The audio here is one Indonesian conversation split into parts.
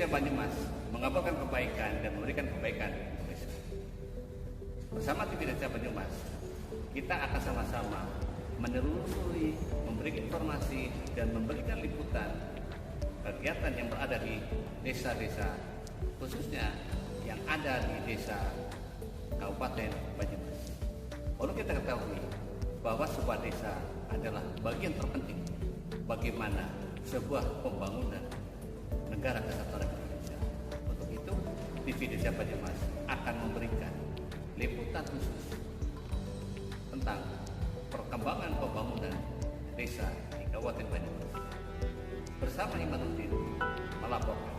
Desa Banyumas mengabarkan kebaikan dan memberikan kebaikan di Indonesia. Bersama TV Desa Banyumas, kita akan sama-sama menelusuri, memberi informasi dan memberikan liputan kegiatan yang berada di desa-desa, khususnya yang ada di desa Kabupaten Banyumas. Perlu kita ketahui bahwa sebuah desa adalah bagian terpenting bagaimana sebuah pembangunan negara kesatuan Indonesia. Untuk itu, TV Desa Banyumas akan memberikan liputan khusus tentang perkembangan pembangunan desa di Kabupaten Banyumas. Bersama Imanuddin melaporkan.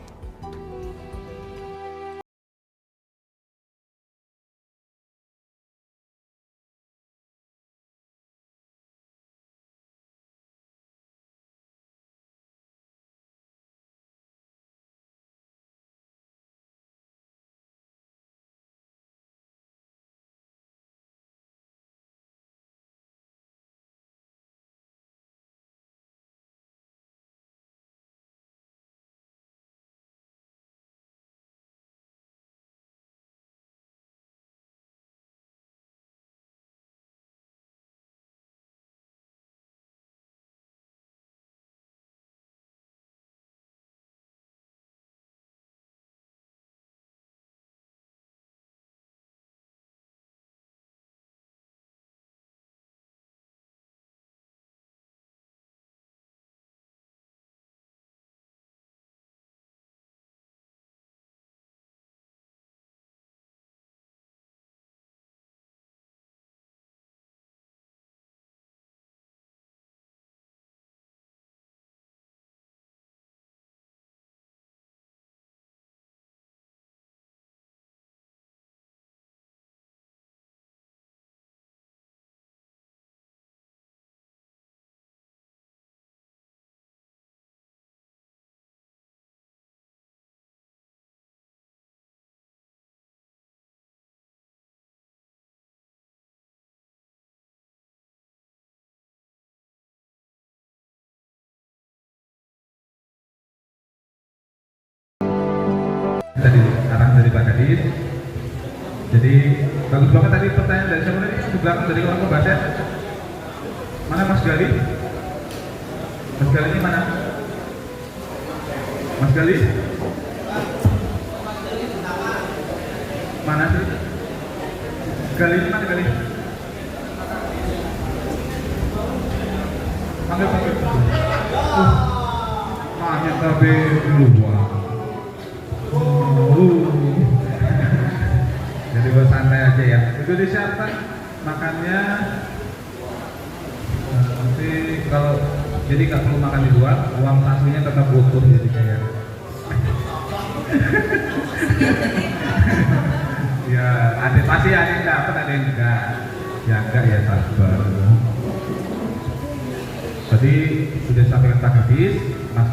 Tadi arahan dari Pak Kadis. Jadi bagus banget tadi pertanyaan dari siapa tadi? Di belakang dari orang pembaca. Mana Mas Gali? Mas Gali ini mana? Mas Gali? Mana sih? Gali ini mana Gali? Panggil. Mahnya tapi luar. Jadi buat santai aja ya. Itu disiapkan makannya nanti kalau jadi nggak perlu makan di luar, uang aslinya tetap utuh jadi kayak. Ya ada pasti ada yang dapat ada yang enggak. Ya enggak ya sabar. Tadi sudah sampaikan Pak Kadis, Mas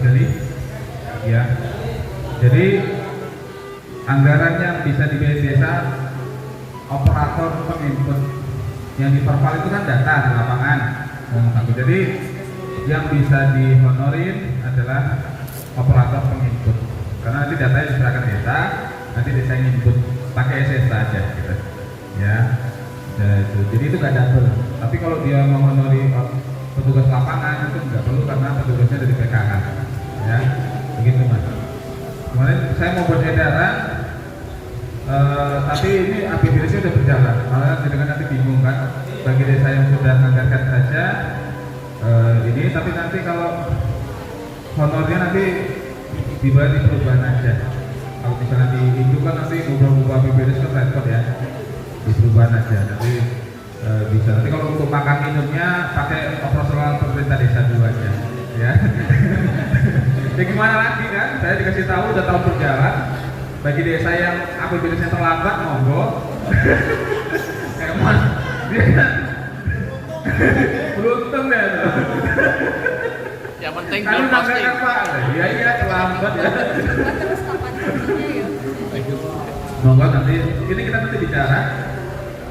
Gali, ya. Jadi anggaran yang bisa dibiayai desa, operator penginput yang diperval itu kan data di lapangan. Jadi yang bisa dihonorin adalah operator penginput, karena nanti datanya diserahkan desa, nanti desa yang input pakai SSA aja gitu. Ya, jadi itu nggak double. Tapi kalau dia menghonori petugas lapangan itu nggak perlu karena petugasnya dari PKH. Ya, begitu Mas. Kemarin saya mau buat edaran, tapi ini APBD sudah berjalan. Malah dengan nanti bingung kan, bagi desa yang sudah menganggarkan saja ini, tapi nanti kalau honornya nanti dibayar di perubahan aja. Kalau misalnya di Indo kan nanti ubah-ubah APBD kan repot ya, di perubahan aja. Nanti bisa. Nanti kalau untuk makan minumnya pakai operasional pemerintah desa dulu aja, ya. Ya gimana lagi kan, saya dikasih tahu udah tahun berjalan. Bagi desa yang APBD-nya terlambat, monggo. Emang dia kan beruntung deh. Yang penting kan belum pasti. Pak, iya terlambat ya. Terus kapan hasilnya ya? Monggo nanti, ini kita nanti bicara.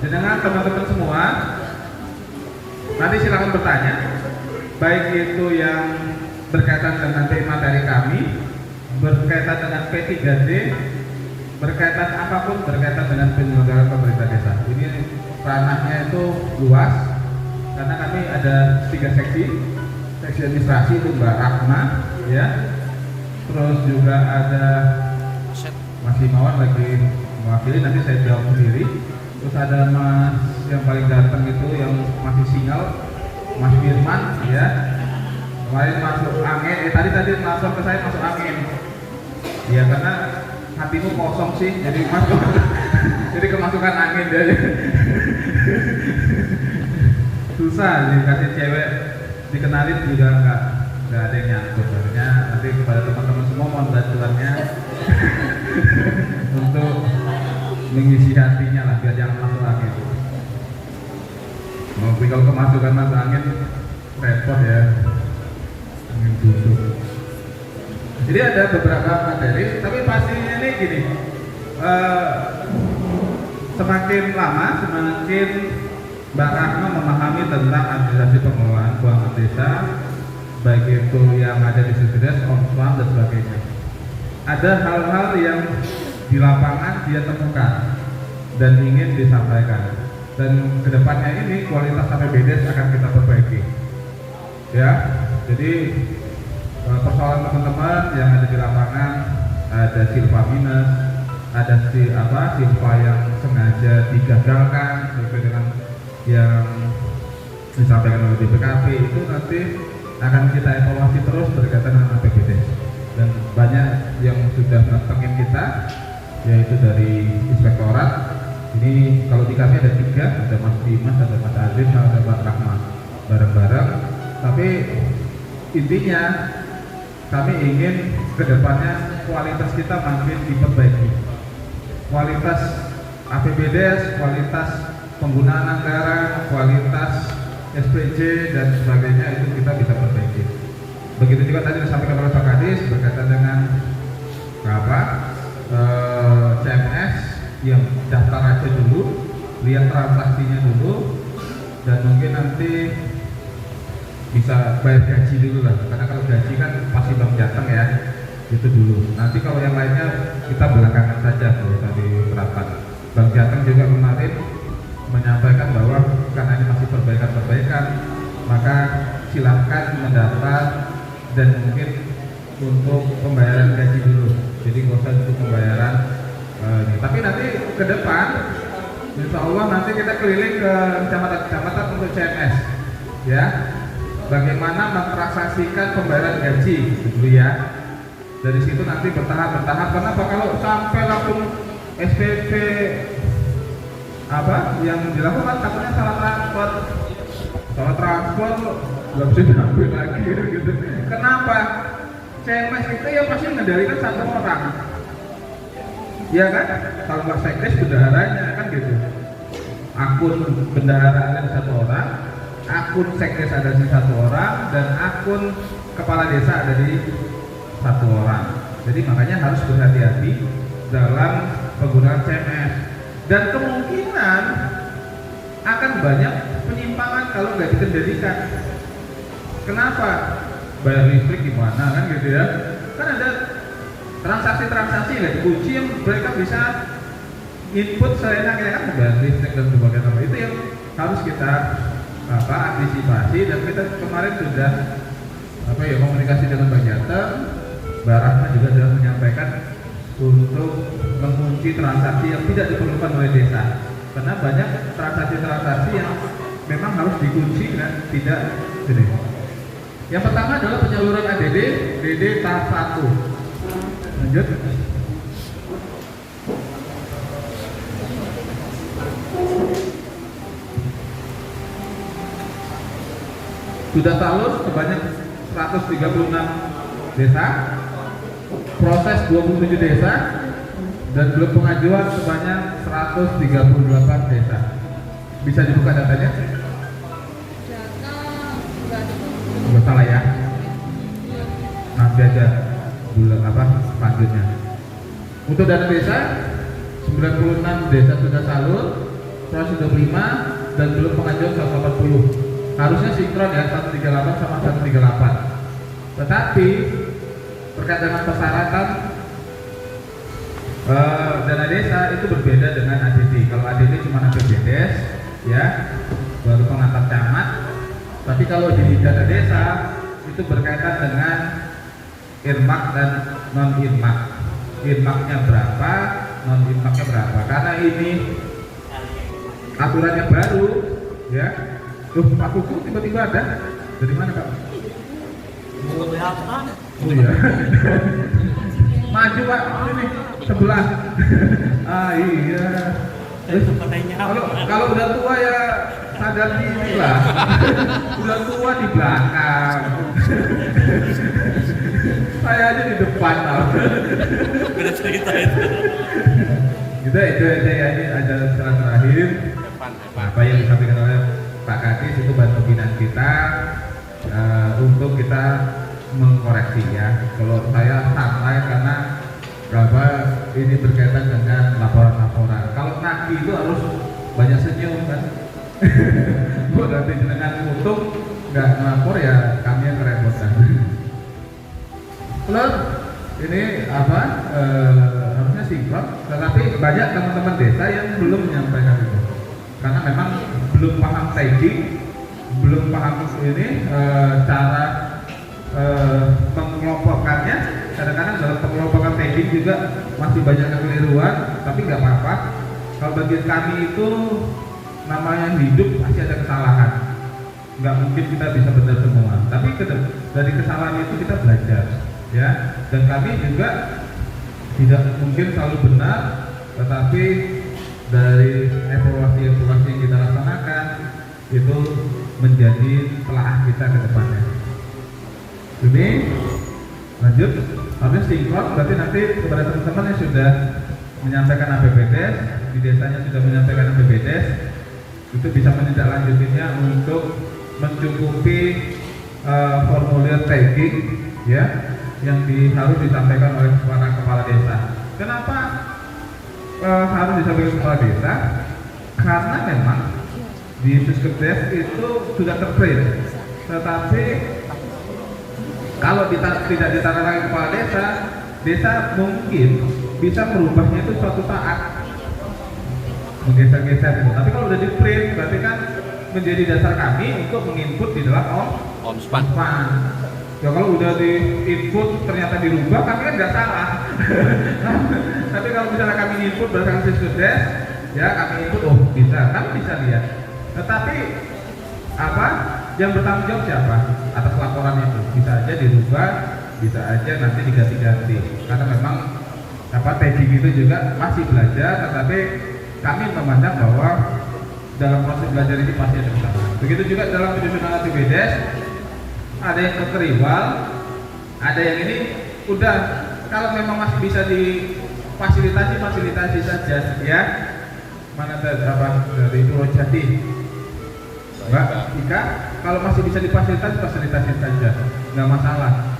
Dengan teman-teman semua, nanti silakan bertanya, baik itu yang berkaitan dengan tema dari kami berkaitan dengan P3D, berkaitan apapun berkaitan dengan penyelenggaraan pemerintah desa. Ini ranahnya itu luas karena kami ada 3 seksi. Seksi administrasi itu Mbak Rahma, ya. Terus juga ada Mas Himawan lagi mewakili, nanti saya jawab sendiri. Terus ada Mas yang paling ganteng itu yang masih single, Mas Firman, ya. Kemarin masuk angin, tadi langsung ke saya masuk angin. Ya karena hatimu kosong sih, jadi masuk, jadi kemasukan angin dari susah dikasih cewek dikenalin juga nggak ada yang nyangkut. Sebenarnya nanti kepada teman-teman semua mohon bantuannya untuk mengisi hatinya lah biar jangan masuk angin. Tapi kalau kemasukan masuk angin repot ya, angin busuk. Jadi ada beberapa materi, tapi pastinya ini gini, semakin lama semakin Mbak Rahma memahami tentang administrasi pengelolaan keuangan desa, baik itu yang ada di Sukses, Omswam dan sebagainya. Ada hal-hal yang di lapangan dia temukan dan ingin disampaikan, dan kedepannya ini kualitas APBD akan kita perbaiki. Ya, jadi persoalan teman-teman yang ada di lapangan, ada silpa minus, ada silpa yang sengaja digagalkan sesuai dengan yang disampaikan oleh BPKP, itu nanti akan kita evaluasi terus berkaitan dengan APBD. Dan banyak yang sudah menentangin kita, yaitu dari inspektorat. Ini kalau di kami ada 3, ada Mas Dimas, ada Mas Adin, ada Mbak Rahma, bareng-bareng. Tapi intinya kami ingin kedepannya kualitas kita makin diperbaiki, kualitas APBD, kualitas penggunaan anggaran, kualitas SPJ dan sebagainya itu kita bisa perbaiki. Begitu juga tadi disampaikan oleh Pak Kadis berkaitan dengan CMS, yang daftar aja dulu, lihat transaksinya dulu, dan mungkin nanti bisa bayar gaji dulu lah, karena kalau gaji kan pasti Bang Jateng ya, itu dulu. Nanti kalau yang lainnya kita belakangan saja kalau tadi diterapkan. Bang Jateng juga kemarin menyampaikan bahwa karena ini masih perbaikan, maka silahkan mendaftar dan mungkin untuk pembayaran gaji dulu. Jadi nggak usah untuk pembayaran ini. Tapi nanti ke depan, insya Allah nanti kita keliling ke kecamatan-kecamatan untuk CMS, ya. Bagaimana mentransaksikan pembayaran gaji, gitu ya. Dari situ nanti bertahap. Kenapa? Kalau sampai langsung SPP yang dilakukan takutnya salah transfer nggak bisa diambil lagi gitu. Kenapa? CMS itu ya pasti mengendalikan satu orang, ya kan? Kalau nggak sekdes bendaharanya kan gitu. Akun bendahara ada di 1 orang, akun sekdes ada di 1 orang, dan akun kepala desa ada di 1 orang. Jadi makanya harus berhati-hati dalam penggunaan CMS, dan kemungkinan akan banyak penyimpangan kalau nggak dikendalikan. Kenapa? Bayar listrik gimana kan gitu ya? Kan ada transaksi nggak dikunci yang mereka bisa input seenaknya kan, bayar listrik dan sebagainya. Itu yang harus kita antisipasi, dan kita kemarin sudah komunikasi dengan Bang Jateng. Mbak Rahma juga sudah menyampaikan untuk mengunci transaksi yang tidak diperlukan oleh desa, karena banyak transaksi yang memang harus dikunci dan tidak gede. Yang pertama adalah penyaluran ADD, DD tahap 1. Lanjut. Sudah salur sebanyak 136 desa, proses 27 desa, dan belum pengajuan sebanyak 138 desa. Bisa dibuka datanya? Nggak salah ya? Nanti aja bulan selanjutnya. Untuk dana desa, 96 desa sudah salur, proses 25, dan belum pengajuan 140. Harusnya sinkron ya, 138 sama 138. Tetapi terkait dengan persyaratan dana desa itu berbeda dengan ADD. Kalau ADD cuma APBDes, ya, baru pengantar camat. Tapi kalau di dana desa itu berkaitan dengan irmak dan non irmak. Irmaknya berapa, non irmaknya berapa? Karena ini aturannya baru, ya. Pak Kuku tiba-tiba ada. Dari mana, Pak? Oh iya. Maju, Pak, ini sebelah. Ah iya. Kalau udah tua ya sadar diri lah. Udah tua di belakang. Saya aja di depan lah. Beda cerita itu. Gitu itu ya, ini ada salah terakhir. Apa yang disampaikan oleh Pak Kadis itu bantu binaan kita untuk kita mengkoreksi ya. Kalau saya santai karena berapa ini berkaitan dengan laporan-laporan. Kalau nagih itu harus banyak senyum kan. Buat nanti dengan utuh nggak melapor ya kami yang kerepotan. Plus ini apa harusnya sinkron, tetapi banyak teman-teman desa yang belum menyampaikan itu karena memang belum paham tagging, belum paham ini cara mengelompokkannya. Kadang-kadang dalam pengelompokan tagging juga masih banyak kekeliruan, tapi nggak apa-apa. Kalau bagian kami itu namanya hidup pasti ada kesalahan, nggak mungkin kita bisa benar semua. Tapi dari kesalahan itu kita belajar, ya. Dan kami juga tidak mungkin selalu benar, tetapi dari evaluasi yang kita laksanakan itu menjadi telaah kita ke depannya. Ini lanjut, harus sinkron, berarti nanti kepada teman-teman yang sudah menyampaikan APBDes, di desanya sudah menyampaikan APBDes, itu bisa menindaklanjutinya untuk mencukupi formulir tagging, ya, yang harus disampaikan oleh para kepala desa. Kenapa harus disampaikan kepala desa? Karena memang di Puskesdes itu sudah terprint, tetapi kalau tidak ditandatangani kepala desa, desa mungkin bisa merubahnya itu suatu saat, menggeser-geser itu. Tapi kalau udah di print, berarti kan menjadi dasar kami untuk menginput di dalam OMSPAN. Ya kalau udah di input ternyata dirubah, kami kan nggak salah. Tapi kalau misalnya kami input berdasarkan Puskesdes, ya kami input, oh bisa, kami bisa lihat. Tetapi apa? Yang bertanggung jawab siapa atas laporan itu? Bisa aja dirubah, bisa aja nanti diganti-ganti. Karena memang tagging itu juga masih belajar, tetapi kami memandang bahwa dalam proses belajar ini pasti ada kesalahan. Begitu juga dalam penyusunan APBDes, ada yang kekeriwal, ada yang ini udah kalau memang masih bisa difasilitasi saja, ya. Mana dari Pulau Jati, Mbak Ika, kalau masih bisa fasilitasi saja, nggak masalah.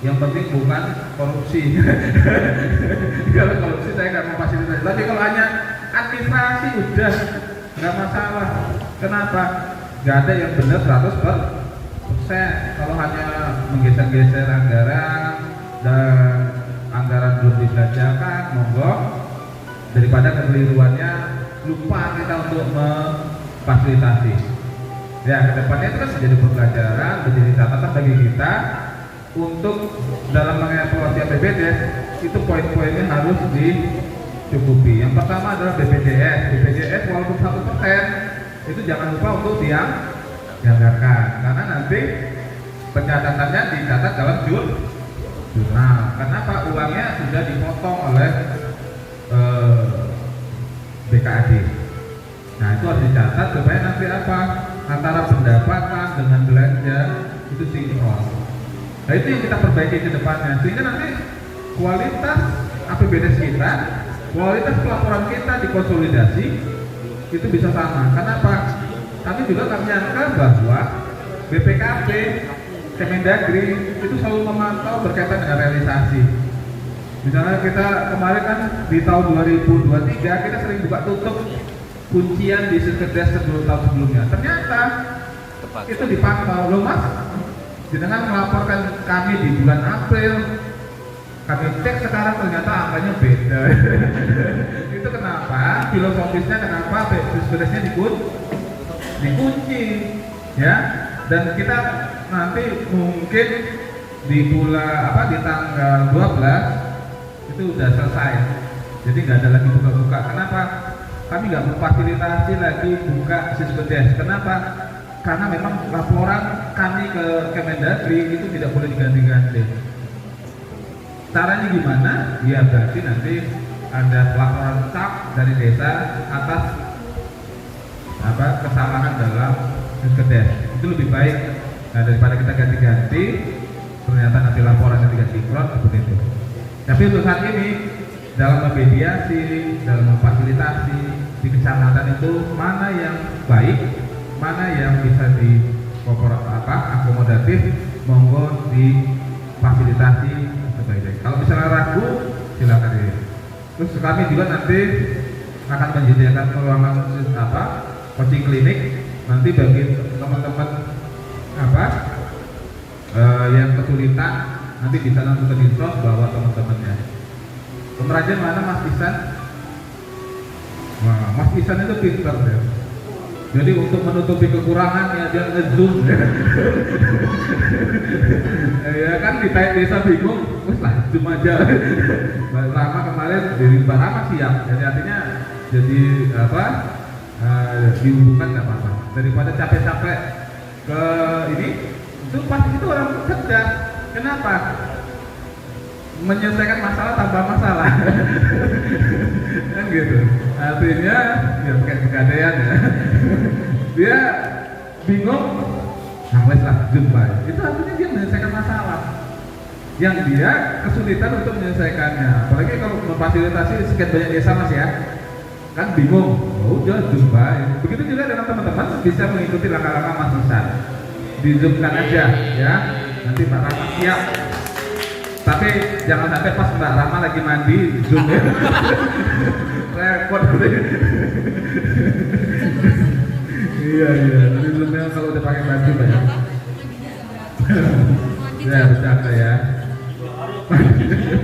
Yang penting bukan korupsi. Kalau korupsi saya nggak mau fasilitasi, tapi kalau hanya administrasi udah nggak masalah. Kenapa? Nggak ada yang benar 100%. Kalau hanya menggeser-geser anggaran dan anggaran belum dibelanjakan, monggo, daripada kekeliruannya lupa kita untuk memfasilitasi. Ya, kedepannya itu kan menjadi pembelajaran, menjadi catatan bagi kita untuk dalam mengevaluasi APBDes itu poin-poinnya harus dicukupi. Yang pertama adalah BPJS. BPJS walaupun 1% itu jangan lupa untuk dianggarkan, karena nanti pencatatannya dicatat dalam jurnal. Kenapa? Uangnya sudah dipotong oleh BKAD. Nah itu harus dicatat supaya nanti apa? Antara pendapatan dengan belanja itu sinkron. Nah itu yang kita perbaiki ke depannya, sehingga nanti kualitas APBDes kita, kualitas pelaporan kita dikonsolidasi itu bisa sama. Kenapa? Kami juga nggak menyangka bahwa BPKP, Kemendagri itu selalu memantau berkaitan dengan realisasi. Misalnya kita kemarin kan di tahun 2023 kita sering buka tutup kuncian di Puskesdes sebelum tahun sebelumnya. Ternyata itu dipantau, loh mas, dengan melaporkan kami di bulan April Kami cek sekarang ternyata angkanya beda. Itu kenapa? Filosofisnya kenapa BPJS-nya dikunci, ya. Dan kita nanti mungkin di di tanggal 12 itu udah selesai. Jadi nggak ada lagi buka-buka. Kenapa? Kami nggak memfasilitasi lagi buka Sisbdes. Kenapa? Karena memang laporan kami ke Kemendagri itu tidak boleh diganti-ganti. Caranya gimana? Ya berarti nanti ada laporan cap dari desa atas kesalahan dalam Sisbdes. Itu lebih baik daripada kita ganti-ganti. Ternyata nanti laporannya tidak sinkron seperti itu. Tapi untuk saat ini dalam memediasi, dalam memfasilitasi di kecamatan itu mana yang baik, mana yang bisa akomodatif, monggo difasilitasi sebaik-baik. Kalau misalnya ragu, silakan ini. Terus kami juga nanti akan menyediakan ruangan coaching klinik nanti bagi teman-teman yang kesulitan nanti bisa langsung ke Dinsos bawa teman-temannya. Pengrajin mana Mas Isan? Wah, Mas Isan itu pintar ya. Jadi untuk menutupi kekurangan ya dia nge-zoom ya. Ya kan di desa bingung, wes lah zoom aja. Rama kemarin dari Mbak Rama siap. Jadi artinya dihubungkan nggak apa-apa. Daripada capek-capek ke ini, itu pasti itu orang kerja. Kenapa? Menyelesaikan masalah tambah masalah. Kan gitu. Artinya ya pakai pegadaian ya. Dia bingung, nah wes lah jumpa. Itu artinya dia menyelesaikan masalah yang dia kesulitan untuk menyelesaikannya. Apalagi kalau memfasilitasi sekian banyak desa Mas ya, kan bingung. Oh udah jumpa. Begitu juga dengan teman-teman bisa mengikuti langkah-langkah Mas Isan. Di-zoomkan aja ya. Nanti Mbak Rama siap. Tapi jangan sampai pas Mbak Rama lagi mandi zoom ya. Repot. Iya. Nanti zoomnya kalau udah pakai baju Mbak ya. Ya bercanda ya.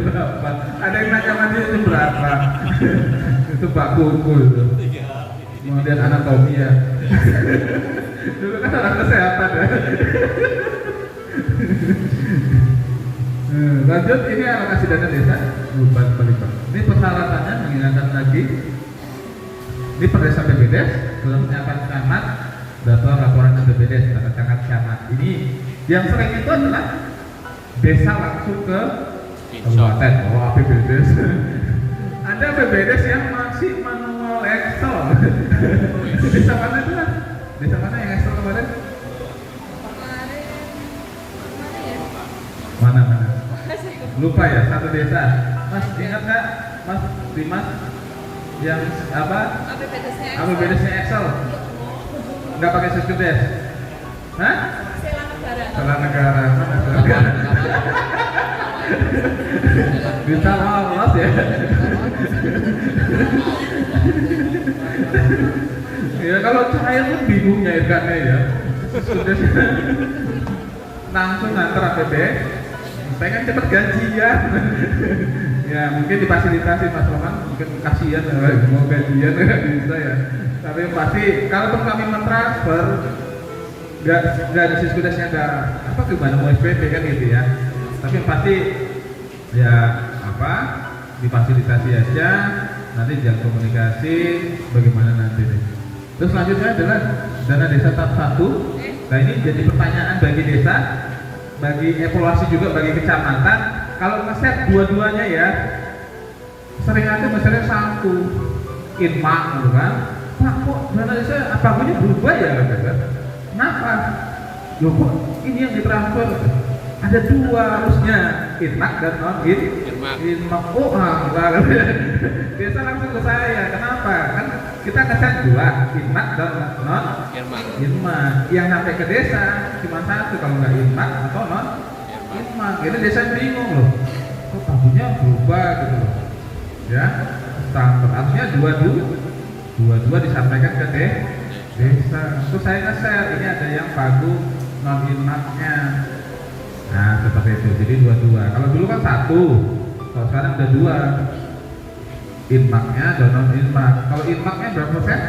Berapa? Ada yang nanya mandi itu berapa? Itu Pak Kuku itu. Kemudian anatomi ya. Dulu kan orang kesehatan ya. Lanjut, ini alokasi dana desa Bupan Balipak. Ini persyaratannya mengingatkan lagi. Ini per desa BPJS dalam penyiapan camat, data laporan ke BPJS data camat camat. Ini yang sering itu adalah desa langsung ke kabupaten. Oh APBDes. Ada BPJS yang masih manual Excel. Desa mana itu kan? Desa mana yang Excel kemarin? Mana? Lupa ya, satu desa. Mas ingat nggak, Mas Dimas yang APBDes-nya Excel? Nggak pakai Sisbdes? Hah? Salah negara. Mana salah negara? Bisa lolos ya. Ya kalau saya tuh bingung nyairkannya ya. Sudah langsung nganter APBD. Pengen cepet gajian. Ya mungkin difasilitasi Mas Roman, mungkin kasihan mau gajian nggak bisa ya. Tapi pasti kalau kami mentransfer nggak ada Sisbdesnya ada gimana mau SPP kan gitu ya. Tapi pasti ya difasilitasi aja, nanti jangan komunikasi bagaimana nanti deh. Terus selanjutnya adalah dana desa tahap 1. Nah ini jadi pertanyaan bagi desa, bagi evaluasi juga bagi kecamatan. Kalau ngeset dua-duanya ya, sering ada misalnya satu inmak gitu kan, Pak kok dana desa apanya berubah ya kan? Kenapa? Loh kok ini yang ditransfer? Ada dua harusnya, inmak dan non inmak. Oh biasa langsung ke saya. Kenapa? Kan kita ngeset dua, inmak dan non inmak. Yang sampai ke desa cuma satu, kalau nggak inmak atau non inmak. Ini desa bingung loh. Kok tabunya berubah gitu loh. Ya, standar. Artinya dua disampaikan ke desa. Terus saya nge-share, ini ada yang bagus non inmaknya. Nah seperti itu, jadi dua. Kalau dulu kan satu, Kalau sekarang udah dua, inmaknya dan non inmak. Kalau inmaknya berapa persen?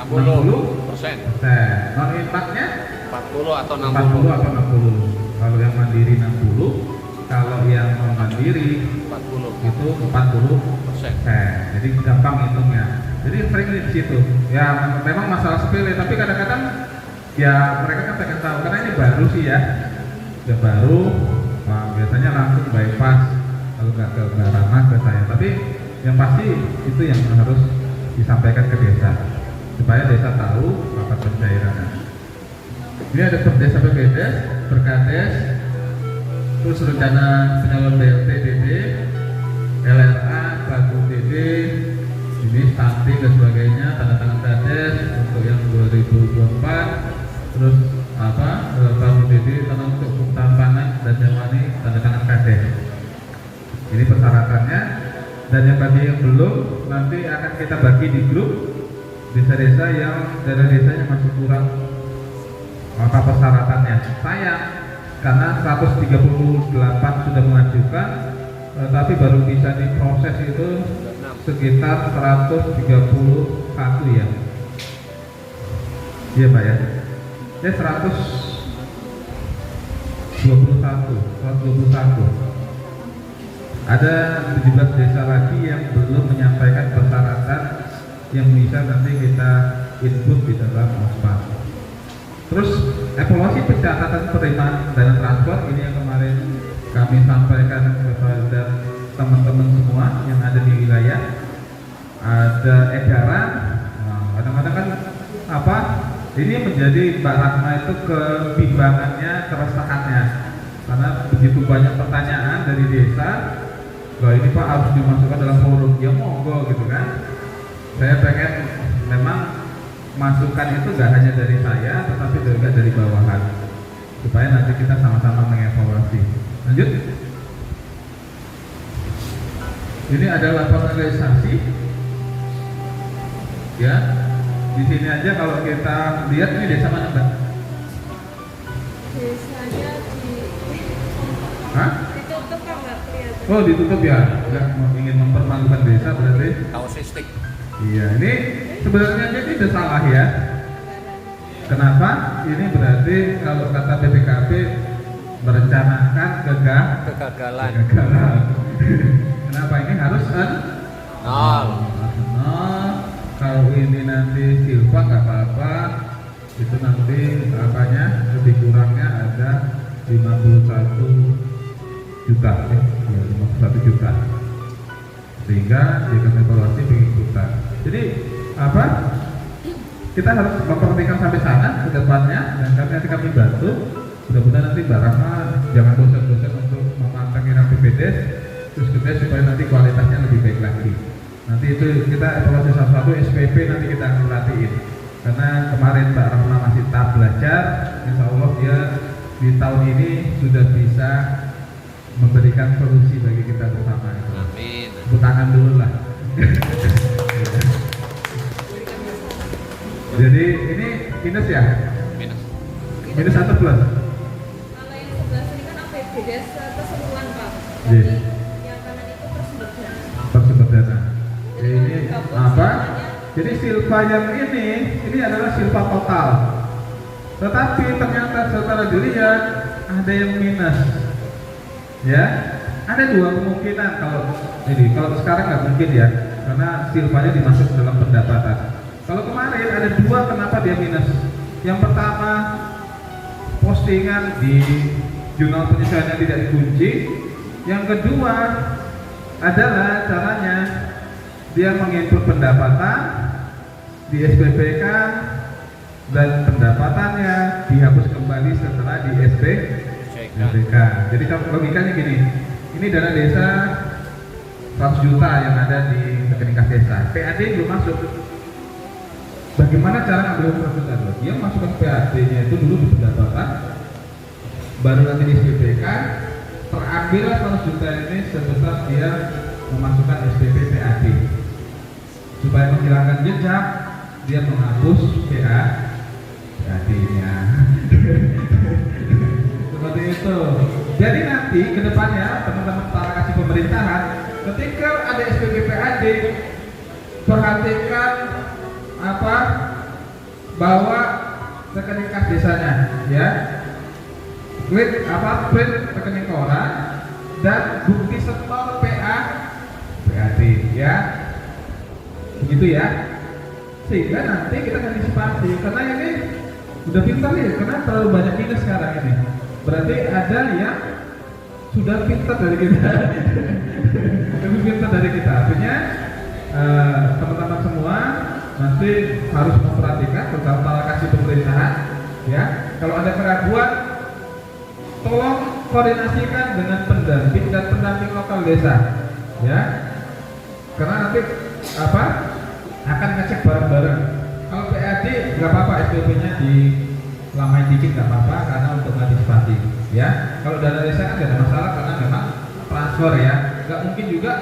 60%. Non inmaknya 40 atau 40 atau 60. Kalau yang mandiri 60, kalau yang non mandiri 40. itu 40%. Jadi gampang hitungnya. Jadi sering di situ. Ya memang masalah sepele, tapi kadang-kadang ya mereka kan pengen tahu karena ini baru sih ya. Udah baru, biasanya langsung bypass kalau nggak ke Ramah ke saya. Tapi yang pasti itu yang harus disampaikan ke desa supaya desa tahu rapat pencairannya. Ini ada perdes sampai bedes, berkades, terus rencana penyalon BLT DD, LRA, Bagu DD, ini stunting dan sebagainya, tanda tangan kades untuk yang 2024, terus Bagu DD tanda untuk ketampanan dan jawani tanda tangan kades. Ini persyaratannya, dan yang bagi yang belum nanti akan kita bagi di grup desa-desa yang daerah desanya masih kurang apa persyaratannya. Sayang karena 138 sudah mengajukan, tapi baru bisa diproses itu sekitar 131 ya. Iya Pak ya. 121. Ada 17 desa lagi yang belum menyampaikan persyaratan yang bisa nanti kita input di dalam OSPAS. Terus evaluasi pencatatan penerimaan dana transport ini yang kemarin kami sampaikan kepada teman-teman semua yang ada di wilayah. Ada edaran, kadang-kadang kan ini menjadi Mbak Ratma itu kebimbangannya, keresahannya, karena begitu banyak pertanyaan dari desa. Bahwa ini Pak harus dimasukkan dalam forum, ya monggo gitu kan. Saya pengen memang masukan itu gak hanya dari saya, tetapi juga dari bawahan, supaya nanti kita sama-sama mengevaluasi. Lanjut. Ini ada laporan realisasi. Ya, di sini aja kalau kita lihat ini desa mana Mbak? Desanya Hah? ditutup kan nggak kelihatan. Oh ditutup ya, nggak ingin mempermalukan desa berarti. Kausistik. Iya, ini sebenarnya ini udah salah ya. Kenapa? Ini berarti kalau kata BPKP merencanakan Kegagalan. Kenapa ini harus Nol. Kalau ini nanti silva nggak apa-apa, itu nanti lebih kurangnya ada 51 juta, 51 juta, sehingga dengan evaluasi pengikutan. Jadi kita harus memperhatikan sampai sana ke depannya, dan nanti kami bantu. Mudah-mudahan nanti Mbak Rahma jangan bosan-bosan untuk memantengin BPDes terus kita supaya nanti kualitasnya lebih baik lagi. Nanti itu kita evaluasi satu-satu, SPP nanti kita akan perhatiin. Karena kemarin Mbak Rahma masih tahap belajar, insya Allah dia di tahun ini sudah bisa memberikan solusi bagi kita bersama. Amin. Tepuk tangan dulu lah. Jadi ini minus ya? Minus atau plus? Kalau yang sebelah sini kan APBD keseluruhan Pak. Yes. Yang kanan itu persumber dana. Persumber dana. Jadi Ini kalau apa? semuanya- Jadi silva yang ini adalah silva total. Tetapi ternyata setelah dilihat ada yang minus. Ya, ada dua kemungkinan kalau sekarang nggak mungkin ya, karena silvanya dimasuk dalam pendapatan. Kalau kemarin ada dua, kenapa dia minus? Yang pertama, postingan di jurnal penyesuaiannya tidak dikunci. Yang kedua adalah caranya dia menginput pendapatan di SPPK dan pendapatannya dihapus kembali setelah di SPPK. Jadi logikanya gini, ini dana desa 100 juta yang ada di rekening kas desa, PAD belum masuk. Bagaimana cara ngambil 100 juta? Dia masukkan PAD-nya itu dulu di pendapatan, baru nanti di SPPK, terambillah 100 juta ini sebesar dia memasukkan SPP PAD. Supaya menghilangkan jejak, dia menghapus PAD-nya. Seperti itu. Jadi nanti ke depannya teman-teman para kasih pemerintahan, ketika ada SPP PAD, perhatikan apa bawa rekening kas desanya, ya. Klik print rekening koran dan bukti setor PAD, ya. Begitu ya. Sehingga nanti kita antisipasi, karena ini udah pintar nih, karena terlalu banyak minus sekarang ini. Berarti ada yang sudah pintar dari kita, lebih pintar dari kita. Artinya teman-teman semua nanti harus memperhatikan, terutama para kasih pemerintahan, ya. Kalau ada keraguan, tolong koordinasikan dengan pendamping dan pendamping lokal desa, ya. Karena nanti akan ngecek bareng-bareng. Kalau PAD nggak apa-apa, SPP-nya dilamain dikit nggak apa-apa karena untuk antisipasi, ya. Kalau dana desa kan nggak ada masalah karena memang transfer, ya. Nggak mungkin juga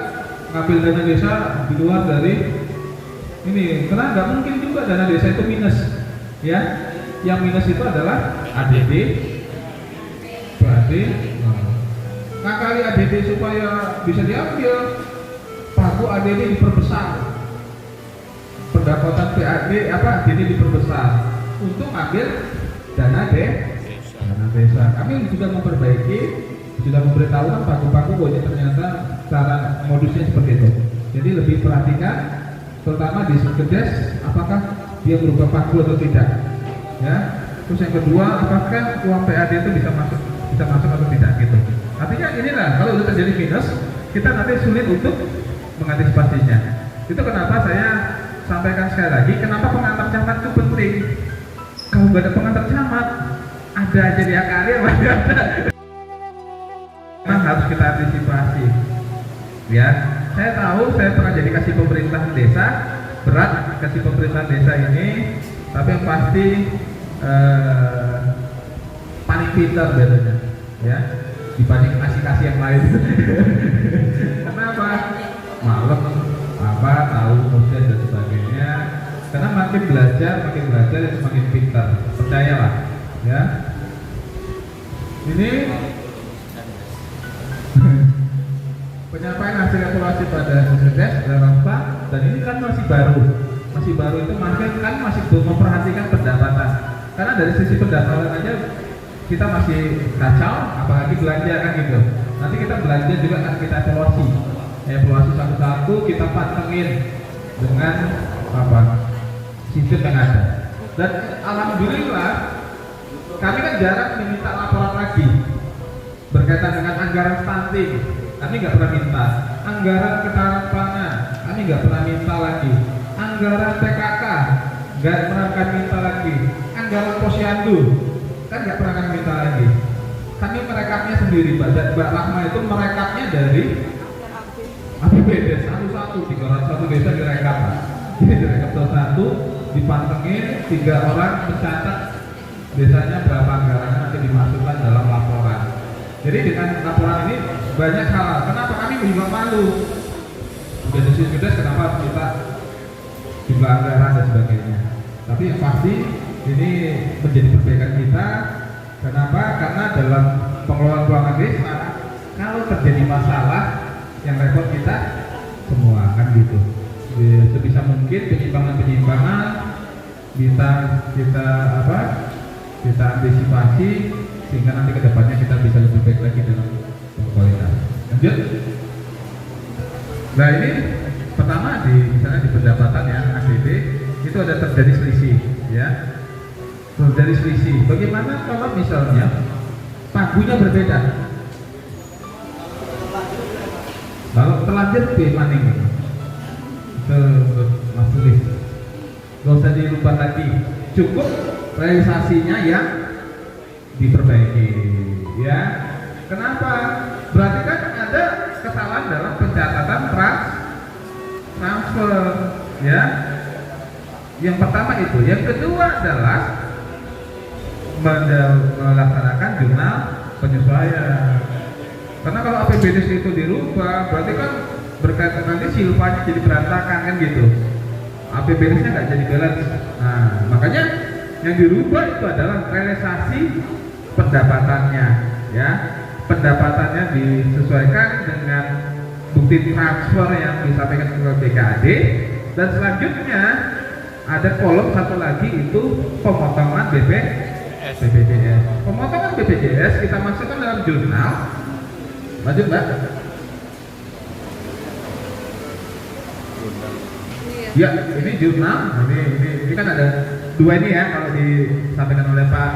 ngambil dana desa di luar dari ini, karena nggak mungkin juga dana desa itu minus, ya. Yang minus itu adalah ADD, berarti ngakali ADD supaya bisa diambil, pagu ADD diperbesar. Pendapatan PAD ADD diperbesar untuk ambil dana desa. Kami juga memperbaiki, sudah memberitahukan paku-paku bahwa ternyata cara modusnya seperti itu. Jadi lebih perhatikan, terutama di Sekedes, apakah dia berubah paku atau tidak, ya. Terus yang kedua, apakah uang PAD itu bisa masuk atau tidak, gitu. Artinya inilah kalau sudah terjadi minus, kita nanti sulit untuk mengantisipasinya. Itu kenapa saya sampaikan sekali lagi, kenapa pengantar camat itu penting. Kalau nggak ada pengantar camat, ada aja dia kali apa ada. Memang harus kita antisipasi, ya. Saya tahu, saya pernah jadi kasih pemerintahan desa, berat kasih pemerintahan desa ini, tapi yang pasti paling pintar bedanya, ya, dibanding kasih yang lain. Kenapa? Malam tahu proses dan sebagainya. Karena makin belajar itu makin pintar, percayalah, ya. Ini penyampaian hasil evaluasi pada Sekedes dan ini kan masih baru itu masih belum memperhatikan pendapatan. Karena dari sisi pendapatan aja kita masih kacau, apalagi belanja kan gitu. Nanti kita belanja juga akan kita evaluasi satu-satu, kita pantengin dengan sistem yang ada. Dan alhamdulillah kami kan jarang meminta laporan lagi berkaitan dengan anggaran stunting. Kami nggak pernah minta. Anggaran ketahanan pangan kami nggak pernah minta lagi. Anggaran PKK nggak pernah kami minta lagi. Anggaran posyandu kan nggak pernah kami minta lagi. Kami merekapnya sendiri, Mbak Rahma itu merekapnya dari APBD satu-satu, 301 desa direkap. Jadi direkap satu-satu, dipantengin, 3 orang mencatat desanya berapa anggarannya nanti dimasukkan dalam laporan. Jadi dengan laporan ini banyak hal. Kenapa kami juga malu? Udah di Sekedes kenapa kita jumlah anggaran dan sebagainya. Tapi yang pasti ini menjadi perbaikan kita. Kenapa? Karena dalam pengelolaan keuangan desa, kalau terjadi masalah yang repot kita semua kan gitu. Sebisa mungkin penyimpangan kita antisipasi sehingga nanti kedepannya kita bisa lebih baik lagi dalam kualitas. Lanjut. Nah ini pertama misalnya di pendapatan ya ADD itu ada terjadi selisih, ya. Terjadi selisih. Bagaimana kalau misalnya pagunya berbeda? Lalu terlanjur B maning ke Mas Tulis, gak usah dilupa lagi, cukup realisasinya yang diperbaiki, ya. Kenapa? Berarti kan ada kesalahan dalam pencatatan transfer, ya. Yang pertama itu, yang kedua adalah melaksanakan jurnal penyesuaian. Karena kalau APBD itu dirubah, berarti kan berkaitan nanti silpanya jadi berantakan kan gitu. APBD-nya nggak jadi balance. Nah, makanya yang dirubah itu adalah realisasi pendapatannya. ya. Pendapatannya disesuaikan dengan bukti transfer yang disampaikan ke BKAD, dan selanjutnya ada kolom satu lagi itu pemotongan BPJS. Pemotongan BPJS kita masukkan dalam jurnal. Lanjut Mbak. Iya. Ya, ini jurnal. Ini kan ada dua ini ya kalau disampaikan oleh Pak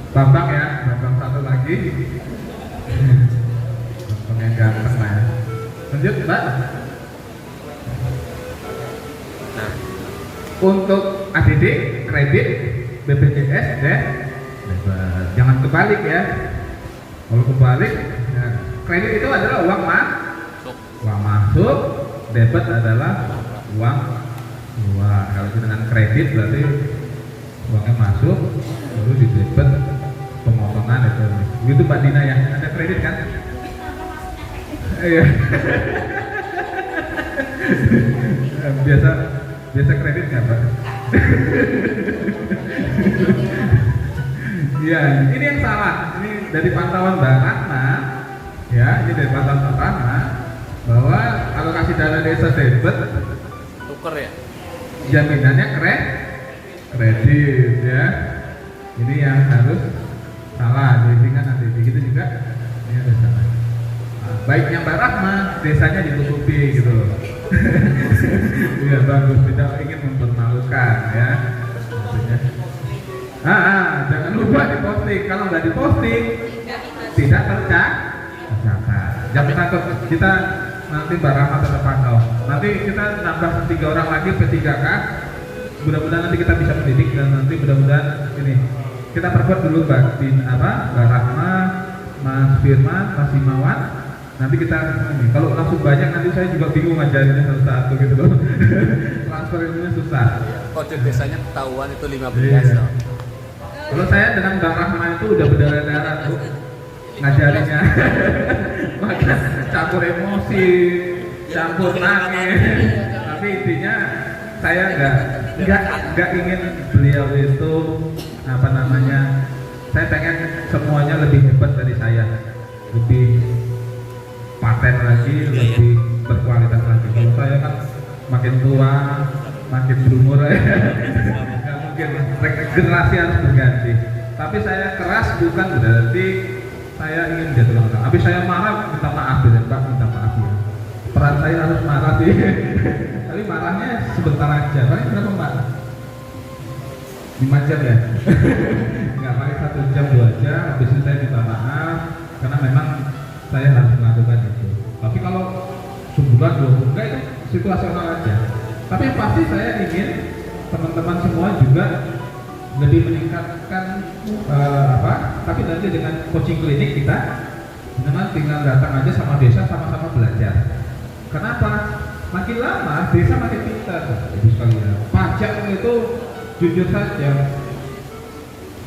Bambang ya, Bambang satu lagi. Bambang yang ganteng lah ya. Lanjut Mbak. Nah, Untuk ADD, kredit, BPJS, bebas. Jangan kebalik ya. Kalau kebalik, ya, kredit itu adalah uang masuk, debit adalah uang keluar. Kalau dengan kredit berarti uangnya masuk, lalu di debit pemotongan itu. Gitu Mbak Dina ya, ada kredit kan? Iya. biasa kredit nggak Pak? Ya, ini yang salah. Ini dari pantauan Mbak Ratna, ya, ini dari pantauan Mbak Ratna bahwa alokasi dana desa debit tuker ya. jaminannya kredit ya. Ini yang harus salah. Jadi kan nanti begitu juga ini ada salah. Nah, baiknya Mbak Rahma desanya ditutupi gitu loh. Iya bagus, tidak ingin mempermalukan ya. Maksudnya. Jangan lupa diposting. Kalau nggak diposting tidak tercatat. Jangan takut, kita nanti Mbak Rahma tetap pantau. Nanti kita nambah 3 orang lagi P3K. Mudah-mudahan nanti kita bisa mendidik dan nanti mudah-mudahan ini kita perbuat dulu Mbak Rahma, Mas Firman, Mas Himawan. Nanti kita ini, kalau langsung banyak nanti saya juga bingung ngajarinnya satu-satu gitu loh. Transfer ilmunya susah. Kode desanya ketahuan itu 15 Iya. loh. Kalau saya dengan Mbak Rahma itu udah berdarah-darah tuh ngajarinnya. Maka campur emosi, campur nangis. Tapi intinya saya nggak ingin beliau itu saya pengen semuanya lebih hebat dari saya, lebih paten lagi, lebih berkualitas lagi. Kalau saya kan makin tua, makin berumur ya. Nggak mungkin, generasi harus berganti. Tapi saya keras bukan berarti saya ingin jatuh orang. Habis saya marah, minta maaf ya Pak, minta maaf ya. Peran saya harus marah sih. Tapi marahnya sebentar aja. Paling berapa Mbak? 5 jam ya? Nggak paling 1 jam 2 jam. Habis itu saya minta maaf karena memang saya harus melakukan itu. Tapi kalau sebulan 2 bulan itu situasional aja. Tapi yang pasti saya ingin teman-teman semua juga lebih meningkatkan tapi nanti dengan coaching klinik kita dengan tinggal datang aja sama desa sama-sama belajar. Kenapa? Makin lama desa makin pintar. Ibu sekalian, pajak itu jujur saja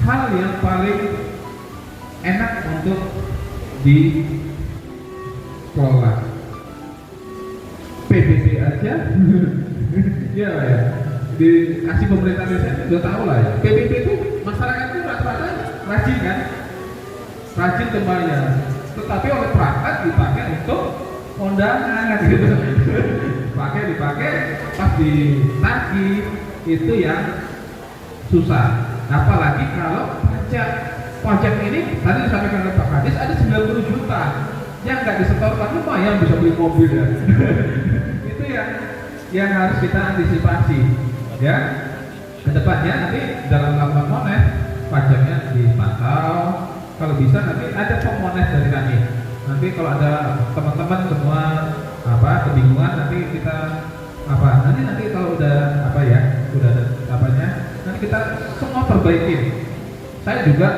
hal yang paling enak untuk dikelola. PBB aja ya dikasih pemerintah desa udah tahu lah ya. PBB itu masyarakat itu rata-rata rajin kan, rajin membayar, tetapi oleh perangkat dipakai untuk kondangan gitu. dipakai pas ditagih itu yang susah. Apalagi kalau pajak ini tadi disampaikan oleh Pak Kadis ada 90 juta yang nggak disetorkan, lumayan bisa beli mobil ya. Itu yang harus kita antisipasi ya. Kedepannya nanti dalam laporan monet pajaknya dipantau. Kalau bisa nanti ada pemonet dari kami. Nanti kalau ada teman-teman semua kebingungan nanti kita nanti kalau udah udah ada nanti kita semua perbaikin. Saya juga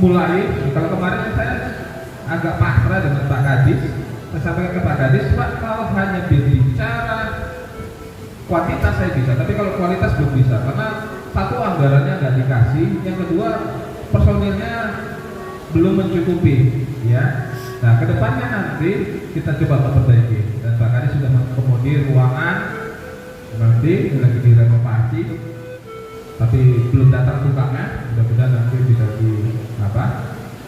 mulai, kalau kemarin saya agak pasrah dengan Pak Kadis, saya sampaikan ke Pak Kadis, Pak kalau hanya bicara kuantitas saya bisa, tapi kalau kualitas belum bisa, karena satu anggarannya nggak dikasih, yang kedua personilnya belum mencukupi, ya. Nah kedepannya nanti kita coba memperbaiki, dan Pak Kadis sudah mengakomodir ruangan, nanti lagi direnovasi. tapi belum datang tukangnya. Mudah-mudahan nanti bisa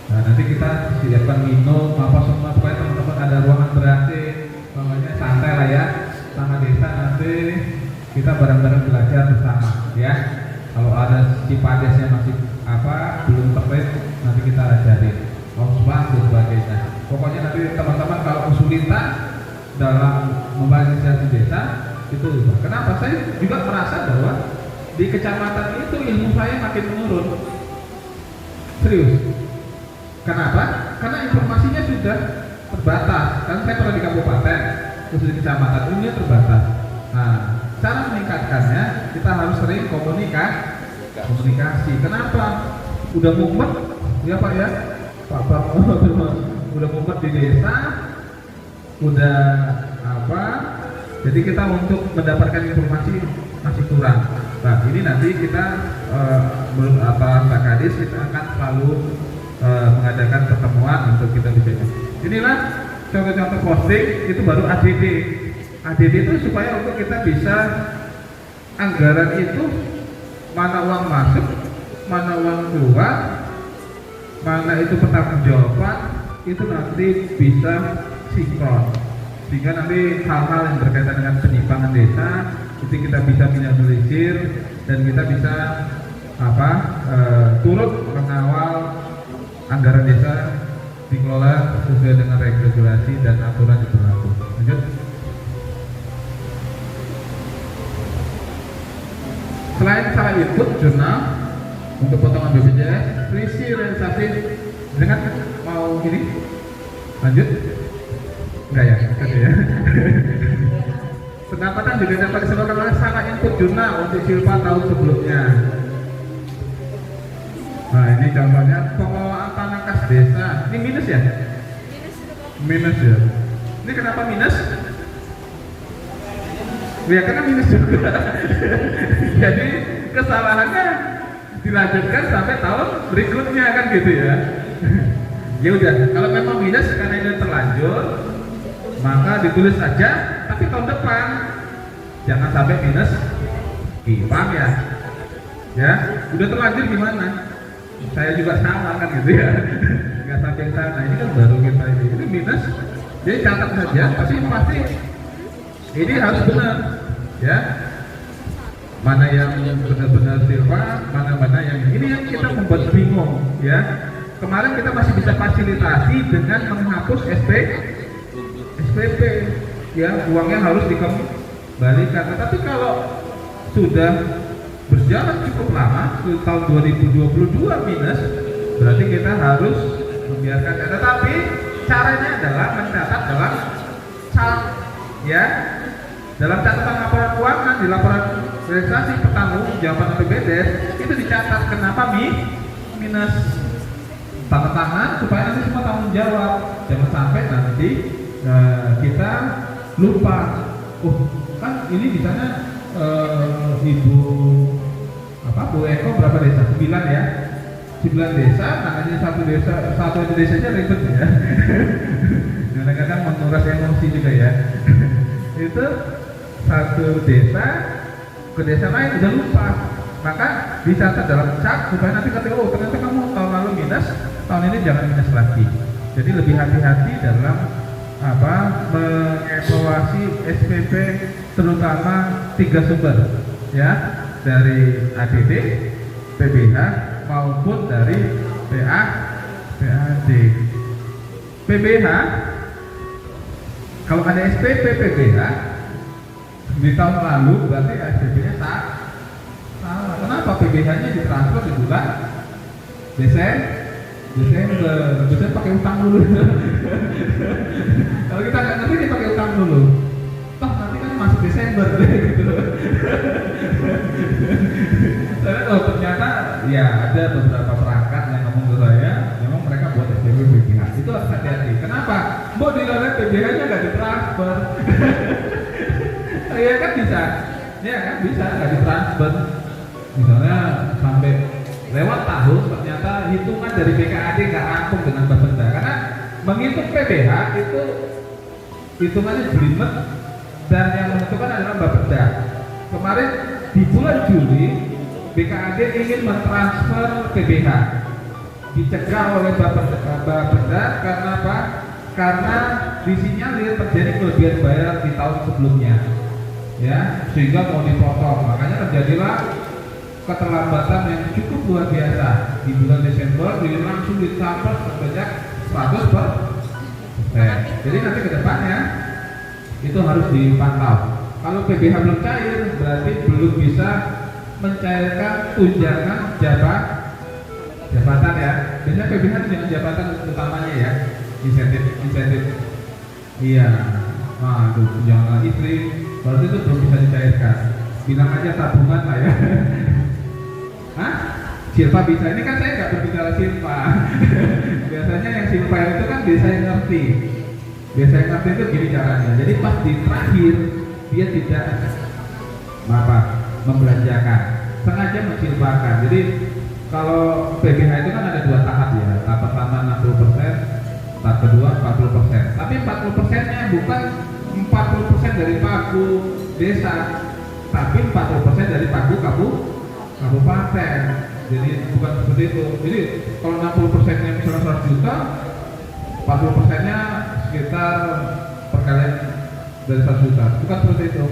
nah nanti kita siapkan minum apa semua supaya teman-teman ada ruangan ber-AC, pokoknya santai lah ya sama desa. Nanti kita bareng-bareng belajar bersama ya. Kalau ada Cipadesnya masih belum tertib, nanti kita ajarin Osman dan sebagainya. Pokoknya nanti teman-teman kalau kesulitan dalam membangun desa itu lupa. Kenapa? Saya juga merasa bahwa di kecamatan itu ilmu saya makin menurun. Serius. Kenapa? Karena informasinya sudah terbatas. Kan saya pernah di kabupaten, khusus di kecamatan ini terbatas. Nah, cara meningkatkannya kita harus sering komunikasi. Kenapa? Udah mumet, ya Pak ya, Pak udah mumet di desa, udah jadi kita untuk mendapatkan informasi masih kurang. Nah ini nanti kita menurut Pak Kadis kita akan selalu mengadakan pertemuan untuk kita bisa. Inilah contoh-contoh posting, itu baru ADD. ADD itu supaya untuk kita bisa anggaran itu mana uang masuk, mana uang keluar, mana itu pertanggungjawaban, itu nanti bisa sinkron. Sehingga nanti hal-hal yang berkaitan dengan penyimpangan desa itu kita bisa minimalisir dan kita bisa turut mengawal anggaran desa dikelola sesuai dengan regulasi dan aturan yang berlaku. Lanjut. Selain salah input jurnal untuk potongan BPJS, risi realisasi dengan mau gini, lanjut. Enggak ya, ya. Pendapatan juga dapat disebabkan oleh salah input jurnal untuk silpa tahun sebelumnya. Nah ini contohnya pengelolaan tanah kas desa. Ini minus ya? Minus ya. Ini kenapa minus? Ya karena minus juga. Jadi kesalahannya dilanjutkan sampai tahun berikutnya kan gitu ya. Ya udah, kalau memang minus karena ini terlanjur, maka ditulis saja, tapi tahun depan jangan sampai minus. Paham ya? Ya, udah terlanjur gimana? Saya juga sama kan gitu ya. Nggak sampai sana. Ini kan baru kita ini minus. Jadi catat saja, tapi pasti ini harus benar, ya. Mana yang benar-benar silpa, mana yang ini yang kita membuat bingung, ya. Kemarin kita masih bisa fasilitasi dengan menghapus SPP, ya uangnya harus dikembalikan. Tapi kalau sudah berjalan cukup lama, tahun 2022 minus, berarti kita harus membiarkannya. Tetapi caranya adalah mencatat dalam ya, dalam catatan laporan keuangan di laporan realisasi pertanggungjawaban APBDes itu dicatat kenapa minus. Tanda tangan supaya nanti semua tanggung jawab, jangan sampai nanti kita lupa. Oh kan ini di sana Bu Eko berapa desa? 9 ya, 9 desa, namanya satu desanya ribet ya. Kadang-kadang menguras emosi juga ya. Itu satu desa ke desa lain udah lupa, maka dicatat dalam cat supaya nanti ketika ternyata kamu tahun lalu minus, tahun ini jangan minus lagi. Jadi lebih hati-hati dalam mengevaluasi SPP, terutama 3 sumber ya, dari ADD, PBH maupun dari PAD. PBH kalau ada SPP PBH di tahun lalu berarti SPP-nya salah. Kenapa PBH-nya ditransfer di bulan Desember? Biasanya pakai utang dulu. Kalau kita nggak ngerti dia pakai utang dulu. Toh nanti kan masuk Desember gitu. Ternyata ya ada beberapa perangkat yang ngomong ke saya, memang mereka buat SPP PBH. Itu harus hati-hati. Kenapa? Mau dilihat PBH-nya nggak ditransfer. Ya kan bisa. Ya kan bisa nggak ditransfer. Misalnya sampai lewat tahun ternyata hitungan dari BKAD nggak rampung dengan Bapenda, karena menghitung PBH itu hitungannya jelimet dan yang menentukan adalah Bapenda. Kemarin di bulan Juli BKAD ingin mentransfer PBH, dicegah oleh Bapenda karena apa? Karena disinyalir terjadi kelebihan bayar di tahun sebelumnya, ya, sehingga mau dipotong. Makanya terjadilah keterlambatan yang cukup luar biasa di bulan Desember, langsung ditransfer sebanyak 100%. Jadi nanti ke depannya itu harus dipantau. Kalau PBH belum cair, berarti belum bisa mencairkan tunjangan jabatan ya. Biasanya PBH tunjangan jabatan utamanya ya, insentif. Iya, waduh, tunjangan istri, berarti itu belum bisa dicairkan. Bilang aja tabungan lah ya. Hah? Silpa bisa. Ini kan saya nggak berbicara Silpa. Biasanya yang Silpa itu kan biasa yang ngerti. Biasa yang ngerti itu gini caranya. Jadi pas di terakhir dia tidak membelanjakan, sengaja mensilpakan. Jadi kalau PBH itu kan ada 2 tahap ya. Tahap pertama 60%, tahap kedua 40%. Tapi 40%-nya bukan 40% dari pagu desa, tapi 40% dari pagu kabupaten. Jadi bukan seperti itu. Jadi kalau 60%-nya misalnya 100 juta, 40%-nya sekitar perkalian dari 100 juta. Bukan seperti itu.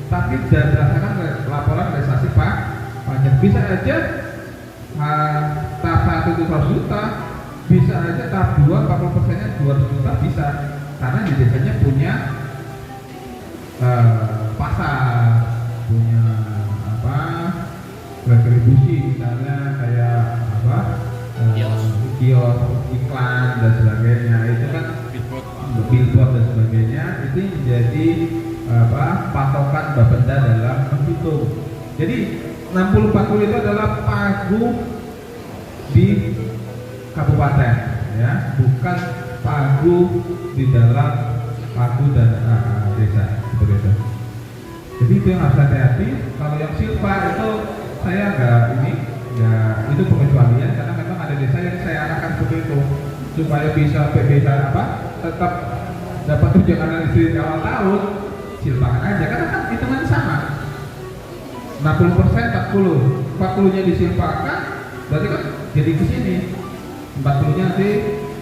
Tapi berdasarkan laporan realisasi pajak, bisa aja tahap 1 itu 100 juta, bisa aja tahap 2 40%-nya 200 juta bisa. Karena di desanya punya pasar, punya retribusi, misalnya kayak kios, iklan dan sebagainya, itu kan billboard dan sebagainya, itu jadi patokan Bapenda dalam menghitung. Jadi 60-40 itu adalah pagu di kabupaten, ya, bukan pagu di dalam pagu dan desa, seperti itu. Jadi itu yang harus hati-hati. Kalau yang silpa itu saya itu pengecualian, karena memang ada desa yang saya arahkan seperti itu supaya bisa PBH tetap dapat tunjangan istri di awal tahun, silpakan aja, karena kan hitungan sama 60% 40-nya disilpakan, berarti kan jadi ke sini 40-nya nanti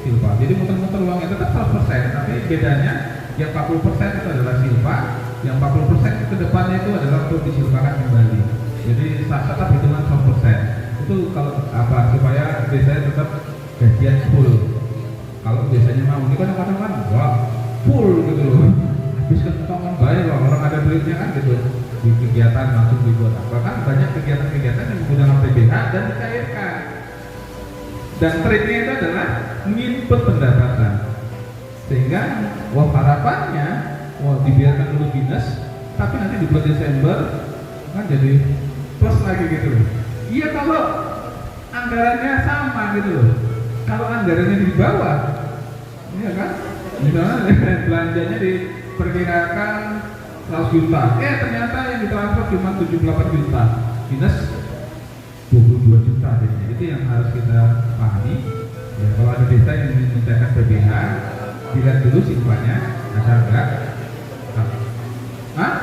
silpa, jadi muter-muter uangnya tetap 100%, tapi bedanya yang 40% itu adalah silpa, yang 40% ke depannya itu adalah untuk disilpakan kembali. Jadi tetap hitungan 100%. Itu kalau supaya desanya tetap gajian full. Kalau biasanya mau ini kan kadang-kadang wah full gitu loh. Habis ketonton baik loh, orang ada duitnya kan gitu. Di kegiatan langsung dibuat apa kan, banyak kegiatan-kegiatan yang menggunakan PBH dan dicairkan. Dan triknya itu adalah menginput pendapatan. Sehingga harapannya dibiarkan dulu minus, tapi nanti di bulan Desember kan jadi plus lagi gitu loh. Iya kalau anggarannya sama gitu loh. Kalau anggarannya di bawah, iya kan? Misalnya belanjanya diperkirakan 100 juta, ternyata yang ditransfer cuma 78 juta, minus 22 juta jadinya. Itu yang harus kita pahami. Ya, kalau ada desa yang mencairkan PBH, dilihat dulu silpanya ada enggak. Hah?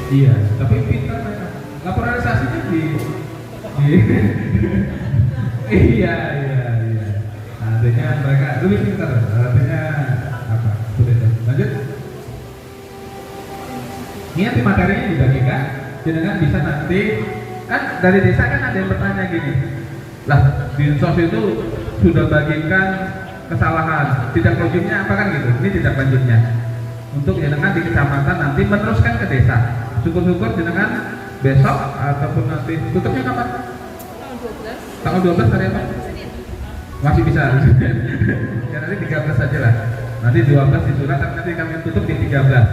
Iya, tapi pintar mereka. Laporan realisasinya di iya. Artinya mereka dulu pintar. Artinya apa? Sudah. Lanjut. Ini nanti materinya dibagikan. Jangan bisa nanti kan dari desa kan ada yang bertanya gini. Lah, Dinsos itu sudah bagikan kesalahan, tidak lanjutnya apa kan gitu. Ini tidak lanjutnya. Untuk jenengan di kecamatan nanti meneruskan ke desa. Syukur-syukur jenengan besok ataupun nanti tutupnya kapan? Tanggal 12 hari apa? Masih bisa. Ya nanti 13 saja lah. Nanti 12 disurat, tapi nanti kami tutup di 13.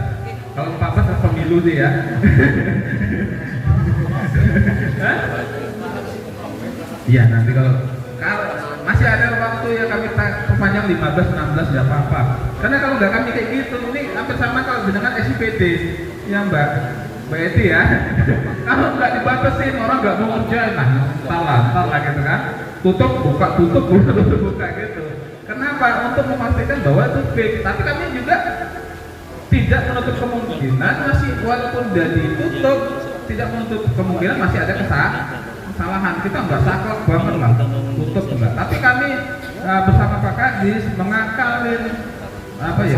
Kalau 14 pemilu sih ya. Iya nanti kalau masih ada waktu ya kami perpanjang 15, 16 ya apa-apa. Karena kalau nggak kami kayak gitu, ini hampir sama kalau jenengan SIPD ya Mbak Eti ya. Kalau nggak dibatasin orang nggak mau ngerjain, nah salah gitu kan. Tutup buka gitu. Kenapa? Untuk memastikan bahwa itu fake. Tapi kami juga tidak menutup kemungkinan masih walaupun sudah ditutup tidak menutup kemungkinan masih ada kesalahan. Kita nggak saklek banget lah, tutup enggak. Tapi kami bersama Pak Kadis mengakalin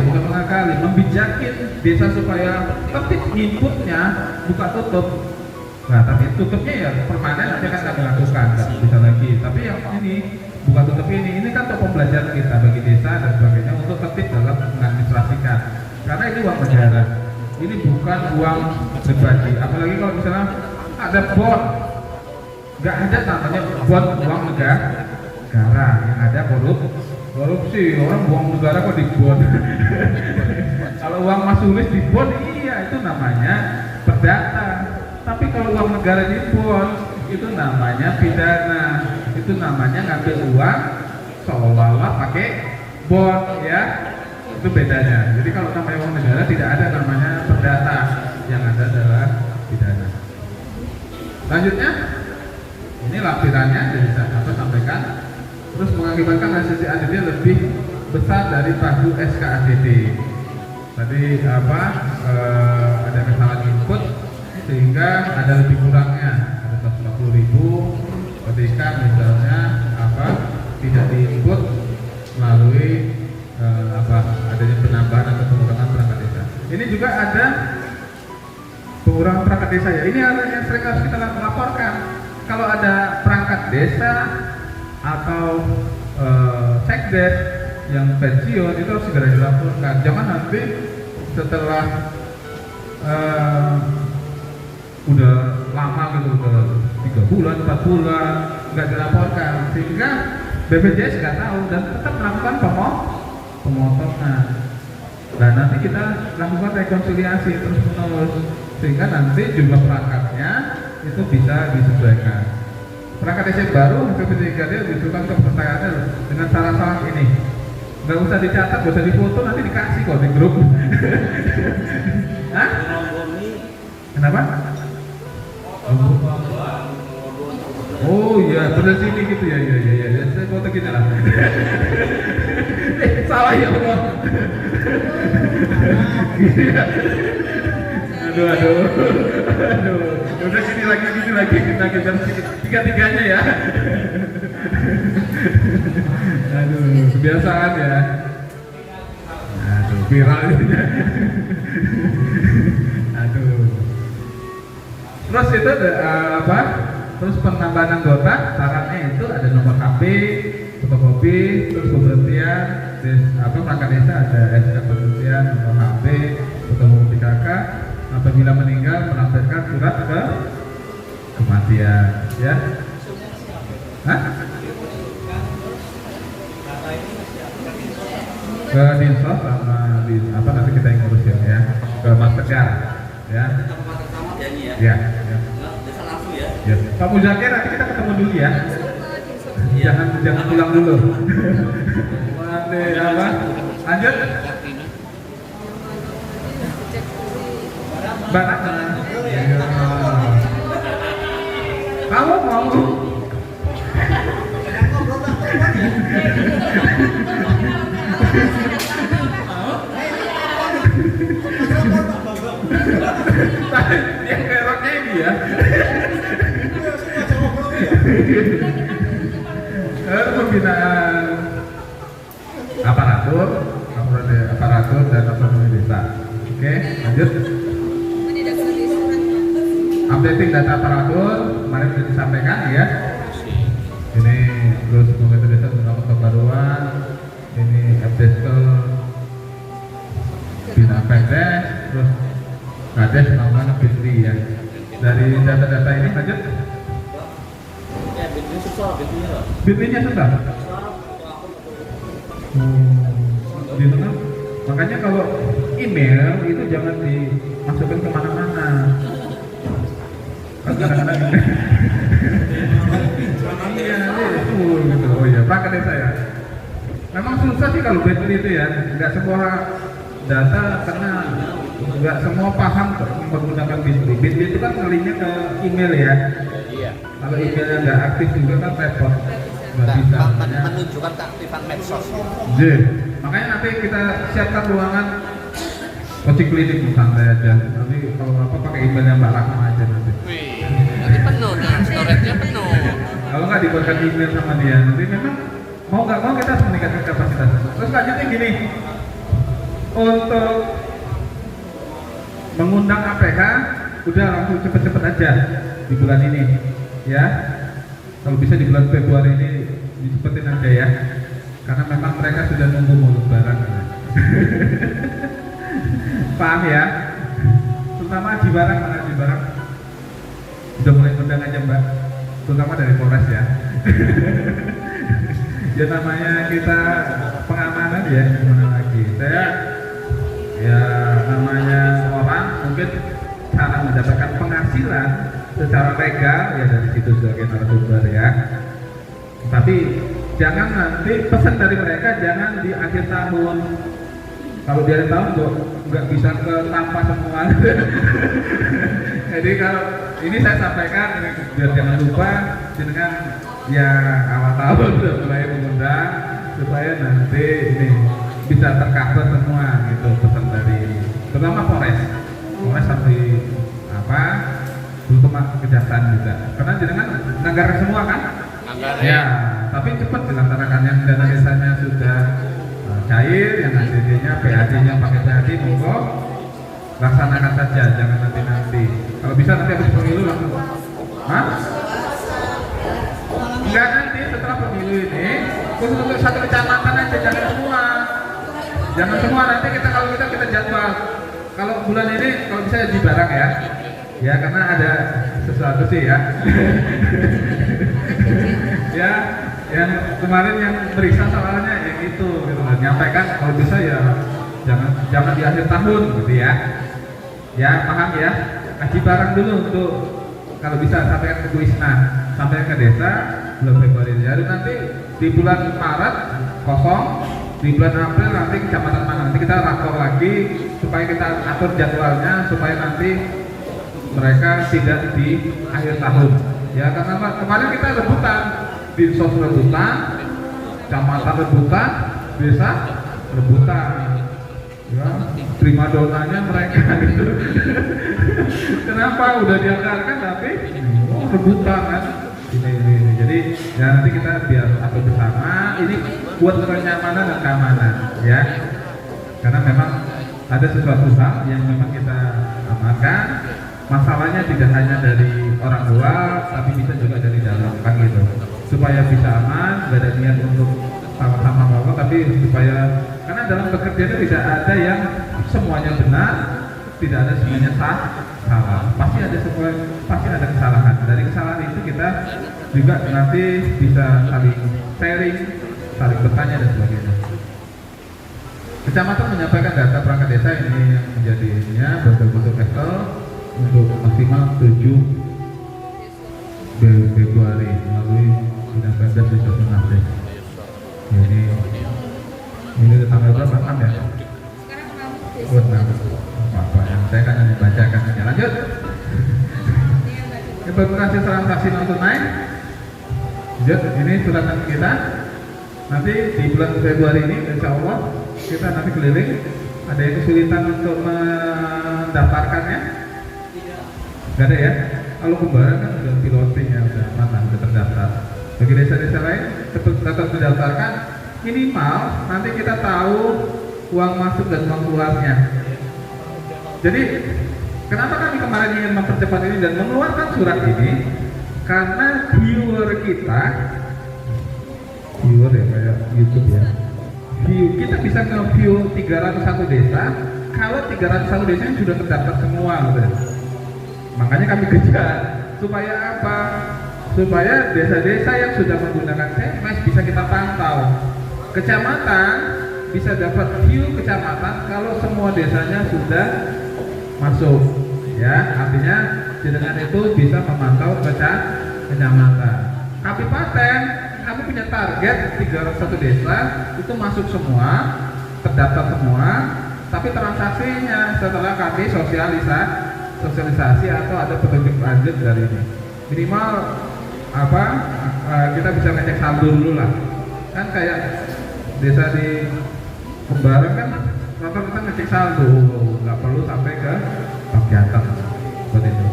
bukan mengakalin, membijakin desa supaya tertib inputnya buka tutup. Nah, tapi tutupnya ya permanen nanti akan kami lakukan, nggak bisa lagi. Tapi yang ini buka tutup ini kan untuk pembelajaran kita bagi desa dan sebagainya untuk tertib dalam mengadministrasikan. Karena ini uang negara, ini bukan uang pribadi. Apalagi kalau misalnya ada bond, nggak ada namanya bond uang negara. Yang ada korupsi, orang uang negara kok di bond. Kalau uang Mas Sulis di bond, iya itu namanya perdata. Tapi kalau uang negara di bond, itu namanya pidana. Itu namanya ngambil uang seolah-olah pakai bond, ya. Itu bedanya. Jadi kalau namanya uang negara tidak ada namanya perdata, yang ada adalah pidana. Selanjutnya, ini lampirannya dari saya sampaikan. Terus mengakibatkan hasil ADD lebih besar dari pagu SKADD. Tadi ada kesalahan input sehingga ada lebih kurangnya, ada 140.000 ketika misalnya tidak diinput melalui adanya penambahan atau pengurangan perangkat desa. Ini juga ada pengurangan perangkat desa ya. Ini hal yang sering harus kita laporkan. Kalau ada perangkat desa atau sekdes yang pensiun itu harus segera dilaporkan. Jangan nanti setelah udah lama gitu, udah 3 bulan, 4 bulan nggak dilaporkan, sehingga BPJS nggak tahu dan tetap melakukan pemotongan. Nah, nanti kita lakukan rekonsiliasi terus menerus sehingga nanti jumlah perangkatnya itu bisa disesuaikan. Perangkat desa baru BPJS diusulkan ke pesertanya dengan syarat-syarat ini. Nggak usah dicatat, nggak usah difoto, nanti dikasih kok di grup. Hah? Kenapa? Oh iya, benar sini gitu ya, saya foto gini lah. Salah ya Allah. Aduh. Udah gini lagi kita tiga-tiganya ya. Aduh, kebiasaan ya. Aduh, viral ini. Aduh. Terus itu terus penambahan anggota syaratnya itu ada nomor HP, fotokopi, terus pemberhentian, perangkat desa ada SK pemberhentian, nomor HP, fotokopi KK. Apabila meninggal melampirkan surat ke kematian, ya. Hah? Ke Dinsos sama nanti kita yang ngurus ya, ke Mas Tegar, ya. Ya. Ya. Pak Muzakir nanti kita ketemu dulu ya. Jangan pulang dulu. Lanjut. Barat. Kamu mau? Yang keroknya ini ya. Pembinaan aparatur dan otonomi desa. Oke, lanjut. Updating data aparatur kemarin sudah disampaikan ya. Ini terus pemerintah desa tentang pembaruan. Ini update ke bina PDS, terus Kades melakukan BITRI ya. Dari data-data ini lanjut. BITRI-nya susah. Gitu kan? Makanya kalau email itu jangan dimasukkan kemana-mana. Kadang-kadang iya, gitu. Oh iya, perangkat desa ya. Memang susah sih kalau BITRI itu ya. Nggak semua data karena nggak semua paham menggunakan BITRI. BITRI itu kan ngelinknya ke email ya. Iya. Kalau emailnya nggak aktif juga kan repot. Nggak bisa. Menunjukkan keaktifan medsos. Makanya nanti kita siapkan ruangan coaching klinik santai aja. Nanti kalau apa pakai emailnya Mbak Rahma aja nanti. Wih, nanti penuh nih, storage-nya penuh. Kalau nggak dibuatkan email sama dia, nanti memang mau nggak mau kita harus meningkatkan kapasitas. Terus lanjutnya gini, untuk mengundang APK, udah langsung cepet-cepet aja di bulan ini, ya. Kalau bisa di bulan Februari ini dicepetin aja ya, karena memang mereka sudah nunggu mau lebaran. Paham ya? Terutama Haji Barang, mana Haji Barang? Udah mulai undang aja Mbak, terutama dari Polres ya. Ya namanya kita pengamanan ya, gimana lagi? Saya ya namanya orang mungkin cara mendapatkan penghasilan secara legal ya dari situ sebagai narasumber ya. Tapi jangan nanti pesan dari mereka jangan di akhir tahun. Kalau di akhir tahun kok nggak bisa ke tanpa semua. Jadi kalau ini saya sampaikan biar jangan lupa dengan ya awal tahun sudah mulai mengundang supaya nanti ini bisa tercover semua gitu pesan dari terutama Polres sampai apa terutama kejaksaan juga karena jenengan anggaran semua kan ya tapi cepat dilaksanakan yang dana desanya sudah cair yang ACD-nya PAD-nya pakai PAD monggo laksanakan saja jangan nanti kalau bisa nanti habis pemilu langsung enggak nanti setelah pemilu ini khusus untuk satu kecamatan aja jangan semua nanti kalau kita jadwal kalau bulan ini kalau bisa di Barang ya karena ada sesuatu sih ya ya yang kemarin yang periksa soalnya yang itu gitu nyampaikan kalau bisa ya jangan di akhir tahun gitu ya paham ya Haji Barang dulu untuk kalau bisa sampaikan ke Bu Isna sampai ke desa bulan Februari jadi nanti di bulan Maret kosong di bulan April nanti kecamatan mana nanti kita rakor lagi supaya kita atur jadwalnya supaya nanti mereka tidak di akhir tahun ya karena kemarin kita rebutan dinsos rebutan kecamatan rebutan desa rebutan ya terima donanya mereka gitu kenapa udah dianggarkan tapi rebutan kan ini. Jadi ya nanti kita biar atur bersama ini buat kenyamanan dan keamanan ya karena memang ada sesuatu hal yang memang kita amankan masalahnya tidak hanya dari orang luar tapi bisa juga dari dalam kan gitu supaya bisa aman gak ada niat untuk sama-sama mau tapi supaya karena dalam bekerja itu tidak ada yang semuanya benar tidak ada semuanya salah pasti ada kesalahan dari kesalahan itu kita juga nanti bisa saling sharing saling bertanya dan sebagainya. Kecamatan menyampaikan data perangkat desa ini yang menjadinya bentuk Excel untuk maksimal 7 Februari melalui Bidang Perda Sosial Update. Ini tanggal berapa? 6 ya? Sekarang 6. Apa yang saya kan hanya bacakan saja. Lanjut. Implementasi transaksi non tunai. Lanjut. Ini suratan kita. Nanti di bulan Februari ini, insya Allah kita nanti keliling. Ada yang kesulitan untuk mendaftarkannya? Gak ada ya? Kalau kembaran kan sudah piloting ya, sudah terdaftar. Bagi desa-desa lain tetap didaftarkan minimal nanti kita tahu uang masuk dan uang keluarnya. Jadi kenapa kami kemarin ingin mempercepat ini dan mengeluarkan surat ini? Karena viewer kita, viewer ya kayak YouTube ya, kita bisa nge-view 301 desa. Kalau 301 desa yang sudah terdaftar semua, gitu. Makanya kami kejar supaya apa? Supaya desa-desa yang sudah menggunakan SMS bisa kita pantau. Kecamatan bisa dapat view kecamatan kalau semua desanya sudah masuk, ya artinya dengan itu bisa memantau kecamatan. Kabupaten kami punya target 301 desa itu masuk semua, terdaftar semua, tapi transaksinya setelah kami sosialisasi atau ada petunjuk lanjut dari ini minimal kita bisa ngecek saldo dulu lah kan kayak desa di Kembaran kan Contoh kita ngecek saldo, nggak perlu sampai ke bagian atas seperti itu.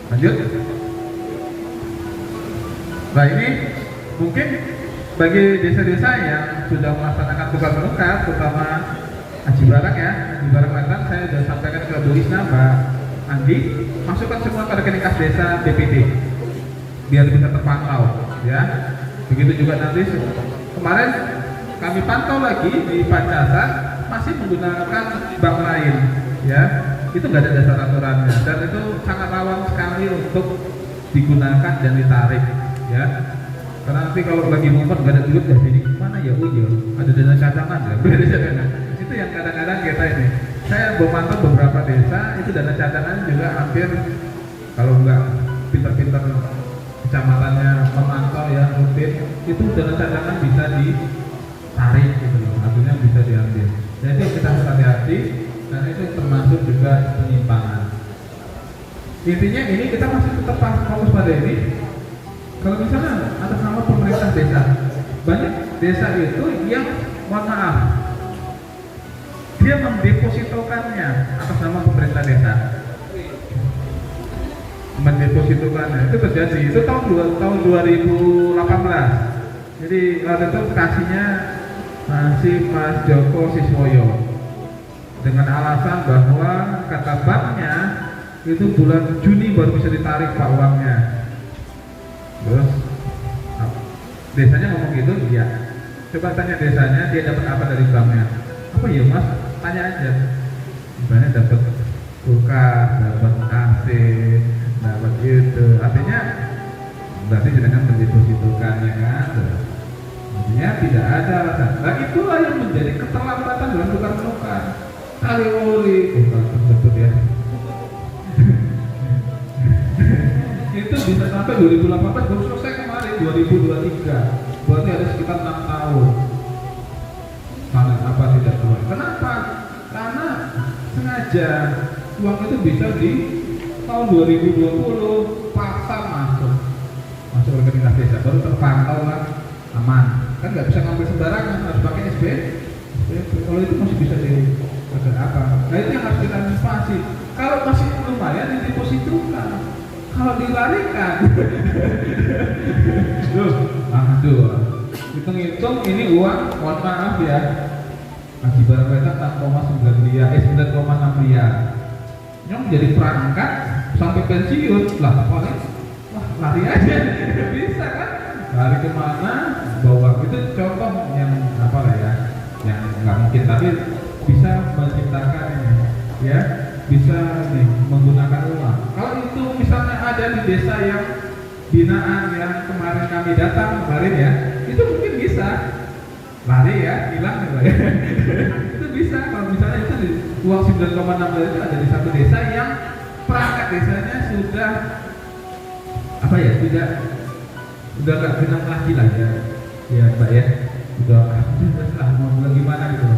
Lanjut. Nah ini mungkin bagi desa-desa yang sudah melaksanakan tukar menukar, terutama Haji Barang ya, Haji Barang Batam, saya sudah sampaikan ke Bu Isna, Mbak Andi, masukkan semua ke rekening kas desa BPD biar bisa terpantau ya. Begitu juga nanti kemarin kami pantau lagi di Pancasa masih menggunakan bank lain ya, itu nggak ada dasar aturannya dan itu sangat rawan sekali untuk digunakan dan ditarik ya. Karena nanti kalau lagi momen nggak ada duit ya jadi mana ya, oh ya ada dana cadangan ya, beda dana. Itu yang kadang-kadang kita ini, saya memantau beberapa desa itu dana cadangan juga hampir, kalau nggak pintar-pintar kecamatannya memantau ya rutin, itu dana cadangan bisa ditarik gitu loh, artinya bisa diambil. Jadi kita harus hati-hati karena itu termasuk juga penyimpangan. Intinya ini kita masih tetap fokus pada ini. Kalau misalnya atas nama pemerintah desa, banyak desa itu yang mohon maaf dia mendepositokannya atas nama pemerintah desa, mendepositokannya itu terjadi itu tahun 2018. Jadi waktu itu kasihnya masih Mas Joko Siswoyo dengan alasan bahwa kata banknya itu bulan Juni baru bisa ditarik pak uangnya. Terus desanya ngomong gitu, iya. Coba tanya desanya dia dapat apa dari banknya. Apa ya mas? Tanya aja. Misalnya dapat kulkas, dapat AC, dapat itu. Artinya berarti dengan mendepositokannya kan. Artinya tidak ada alasan. Nah itulah yang menjadi keterlambatan dalam tukar menukar. Kali-kali bukan tersebut ya. Itu bisa sampai 2018 baru selesai kemarin 2023, berarti ada sekitar 6 tahun. Mana apa tidak tahu. Kenapa? Karena sengaja uang itu bisa di tahun 2020 paksa masuk rekening kas desa, baru terpantau lah aman. Kan nggak bisa ngambil sembarangan, harus pakai SB. Kalau itu masih bisa di ada apa? Nah itu yang harus kita antisipasi. Kalau masih lumayan didepositokan. Kalau dilarikan, aduh, hitung-hitung ini uang, mohon maaf ya, Haji Barang Batam 6,9 miliar, 9,6 miliar, yang menjadi perangkat sampai pensiun, lah paling, wah lari aja, bisa kan? Lari kemana? Bawa itu contoh yang apa lah ya, yang nggak mungkin tapi bisa menciptakan ini, ya. Bisa nih menggunakan uang. Kalau itu misalnya ada di desa yang binaan yang kemarin kami datang kemarin ya, itu mungkin bisa lari ya, hilang ya. Itu bisa kalau misalnya itu di uang 9,6 itu ada di satu desa yang perangkat desanya sudah apa ya, udah nggak genap lagi lah ya mbak ya, udah mau bilang gimana gitu.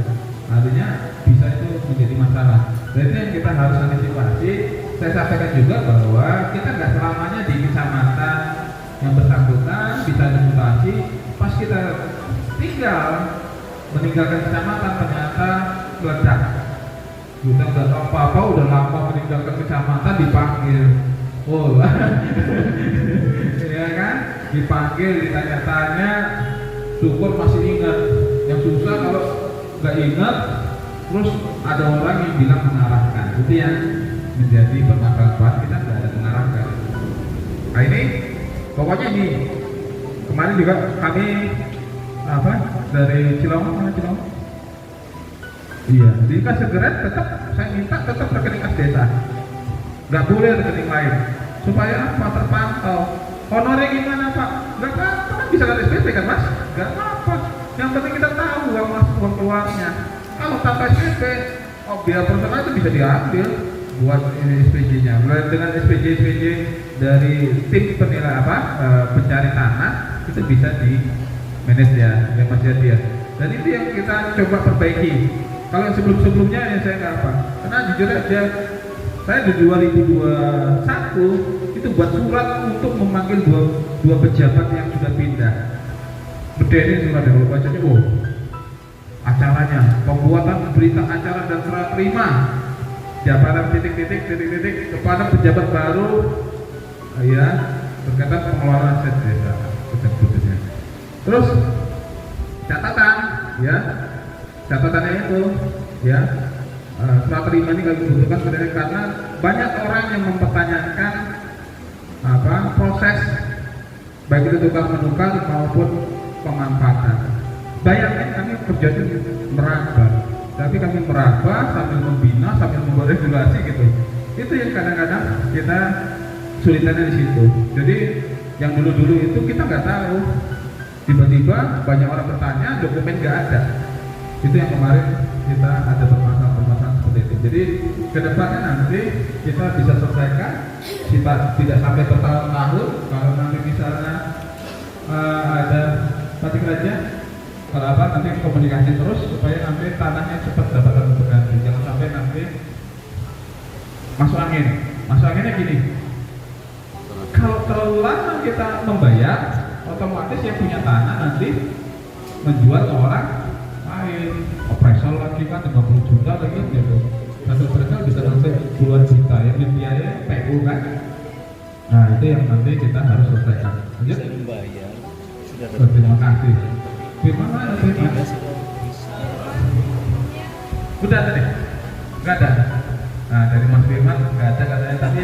Artinya bisa itu menjadi masalah. Dan itu yang kita harus antisipasi. Saya sampaikan juga bahwa kita nggak selamanya di kecamatan yang bersangkutan bisa dimutasi. Pas kita tinggal meninggalkan kecamatan ternyata meledak. Kita nggak tahu apa-apa, udah lama meninggalkan kecamatan dipanggil. Oh, ya kan? Dipanggil, ditanya-tanya, syukur masih ingat. Yang susah kalau nggak ingat, terus ada orang yang bilang mengarahkan, itu yang menjadi permasalahan. Kita nggak ada mengarahkan. Nah ini pokoknya ini kemarin juga kami apa dari Cilongok, mana Cilongok? Iya, di kas segeret tetap saya minta tetap rekening kas desa, nggak boleh rekening lain supaya apa terpantau. Honornya gimana pak? Nggak apa-apa kan bisa dari SPP kan mas? Nggak apa-apa. Yang penting kita tahu uang masuk uang keluarnya. Kalau tanpa SPP, biaya personal itu bisa diambil buat ini SPJ-nya. Dengan SPJ dari tim penilai pencari tanah itu bisa di manage ya, yang masih dia. Dan itu yang kita coba perbaiki. Kalau yang sebelumnya yang saya nggak apa. Karena jujur aja, saya di 2021 itu buat surat untuk memanggil dua pejabat yang sudah pindah. Berdiri surat dari bacanya, acaranya, pembuatan berita acara dan serah terima jabatan titik-titik kepada pejabat baru ya berkaitan pengelolaan aset desa. Terus catatan ya, catatannya itu ya serah terima ini kami butuhkan sebenarnya karena banyak orang yang mempertanyakan proses baik itu tukar menukar maupun pemanfaatan. Bayangin kami kerja itu meraba, tapi kami meraba sambil membina, sambil membuat regulasi gitu. Itu yang kadang-kadang kita sulitannya di situ. Jadi yang dulu-dulu itu kita nggak tahu, tiba-tiba banyak orang bertanya, dokumen nggak ada. Itu yang kemarin kita ada permasalahan seperti itu. Jadi kedepannya nanti kita bisa selesaikan, tidak sampai bertahun-tahun. Kalau nanti misalnya ada batik raja, kalau nanti komunikasi terus supaya nanti tanahnya cepat dapat berganti. Jangan sampai nanti masuk angin. Masuk anginnya gini. Kalau terlalu lama kita membayar, otomatis yang punya tanah nanti menjual ke orang lain. Appraisal lagi kan 50 juta lagi gitu. Satu appraisal bisa sampai puluhan juta ya, biaya PU kan. Nah itu yang nanti kita harus selesaikan. Lanjut. Terima kasih. Gimana? Udah tadi? Enggak ada? Nah dari Mas Firman nggak ada katanya tadi.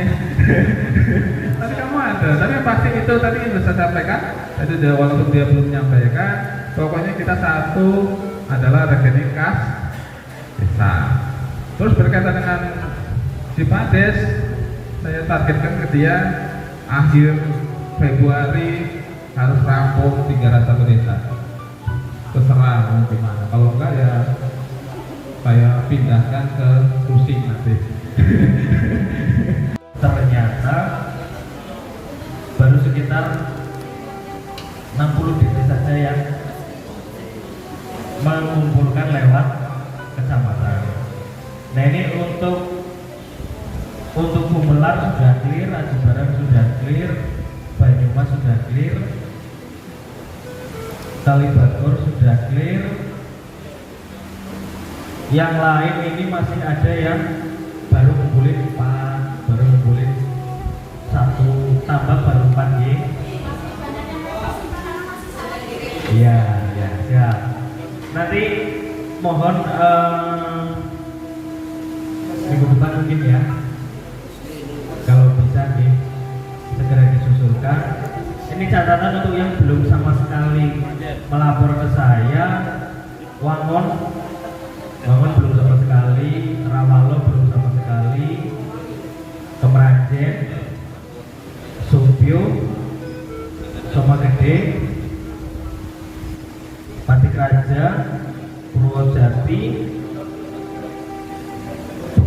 Tadi kamu ada, tapi yang pasti itu tadi yang saya sampaikan. Tadi walaupun dia belum menyampaikan, pokoknya kita satu adalah rekening kas desa. Terus berkaitan dengan si Pades, saya targetkan ke dia akhir Februari harus rampung 301 desa. Terserah mau gimana. Kalau enggak ya saya pindahkan ke Pusing nanti. Ternyata baru sekitar 60 desa saja yang mengumpulkan lewat kecamatan. Nah ini untuk Bumelar sudah clear, Aji Barang sudah clear, Banyumas sudah clear, Kalibatur sudah clear. Yang lain ini masih ada yang baru ngumpulin 4, baru ngumpulin 1, tambah baru 4 ya. Iya, ya, siap. Nanti mohon minggu depan mungkin ya, kalau bisa nih segera disusulkan. Ini catatan untuk yang belum sama sekali melapor ke saya. Wangon belum sama sekali, Rawalo belum sama sekali, Kemerajen, Sumpio, Somagede, Patik Raja, Purwojati,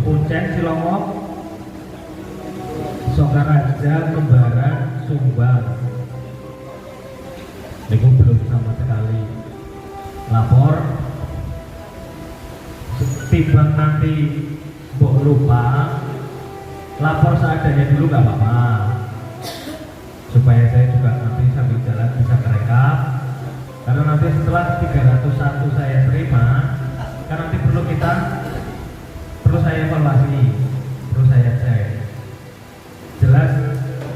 Kuncen, Cilongok, Sokaraja, Kembaran, Sumbang. Ini belum sama sekali lapor. Timbang nanti mbok lupa, lapor seadanya dulu nggak apa-apa, supaya saya juga nanti sambil jalan bisa merekap. Karena nanti setelah 301 saya terima, kan nanti perlu saya evaluasi, perlu saya cek. Jelas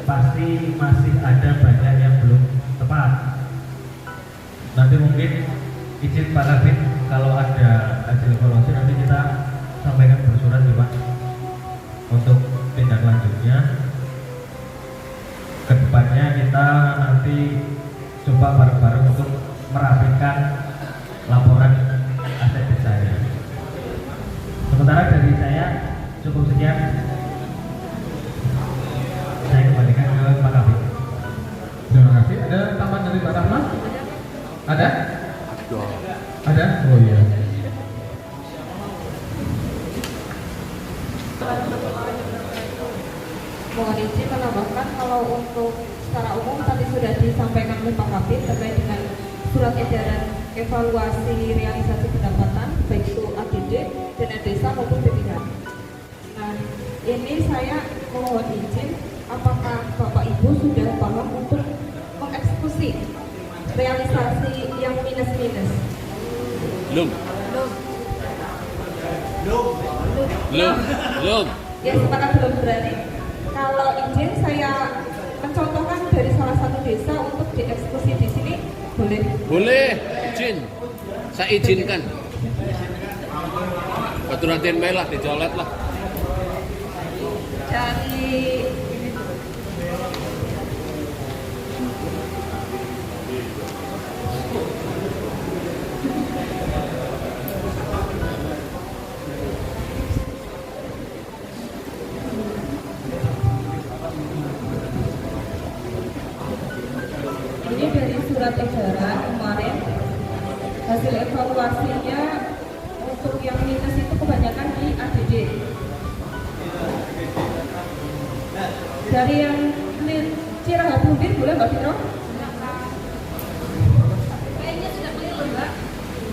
pasti masih ada banyak yang belum tepat. Nanti mungkin izin Pak Kabit, kalau ada hasil evaluasi nanti kita sampaikan bersurat ya Pak, untuk tindak lanjutnya. Kedepannya kita nanti coba bareng-bareng untuk merapikan laporan aset desanya. Sementara dari saya cukup sekian. Saya kembalikan ke Pak Kabit. Terima kasih. Ada tambahan dari Pak Rahman? Ada? Ada? Oh iya. Mohon izin menambahkan kalau untuk secara umum tadi sudah disampaikan oleh Pak Kabit terkait dengan surat edaran evaluasi realisasi pendapatan baik itu AGD, dana desa maupun BPH. Nah, ini saya mohon izin, apakah Bapak Ibu sudah paham untuk mengeksekusi realisasi yang minus-minus? Belum. Belum. Ya sepakat belum berani. Kalau izin saya mencontohkan dari salah satu desa untuk dieksekusi di sini boleh. Boleh, izin. Saya izinkan. Batu rantian melah dicolet lah. Dari ini dari surat edaran kemarin hasil evaluasinya untuk yang minus itu kebanyakan di ADD. Dari yang Cirahap Lubir boleh Mbak Fitro? Kayaknya sudah clear Mbak.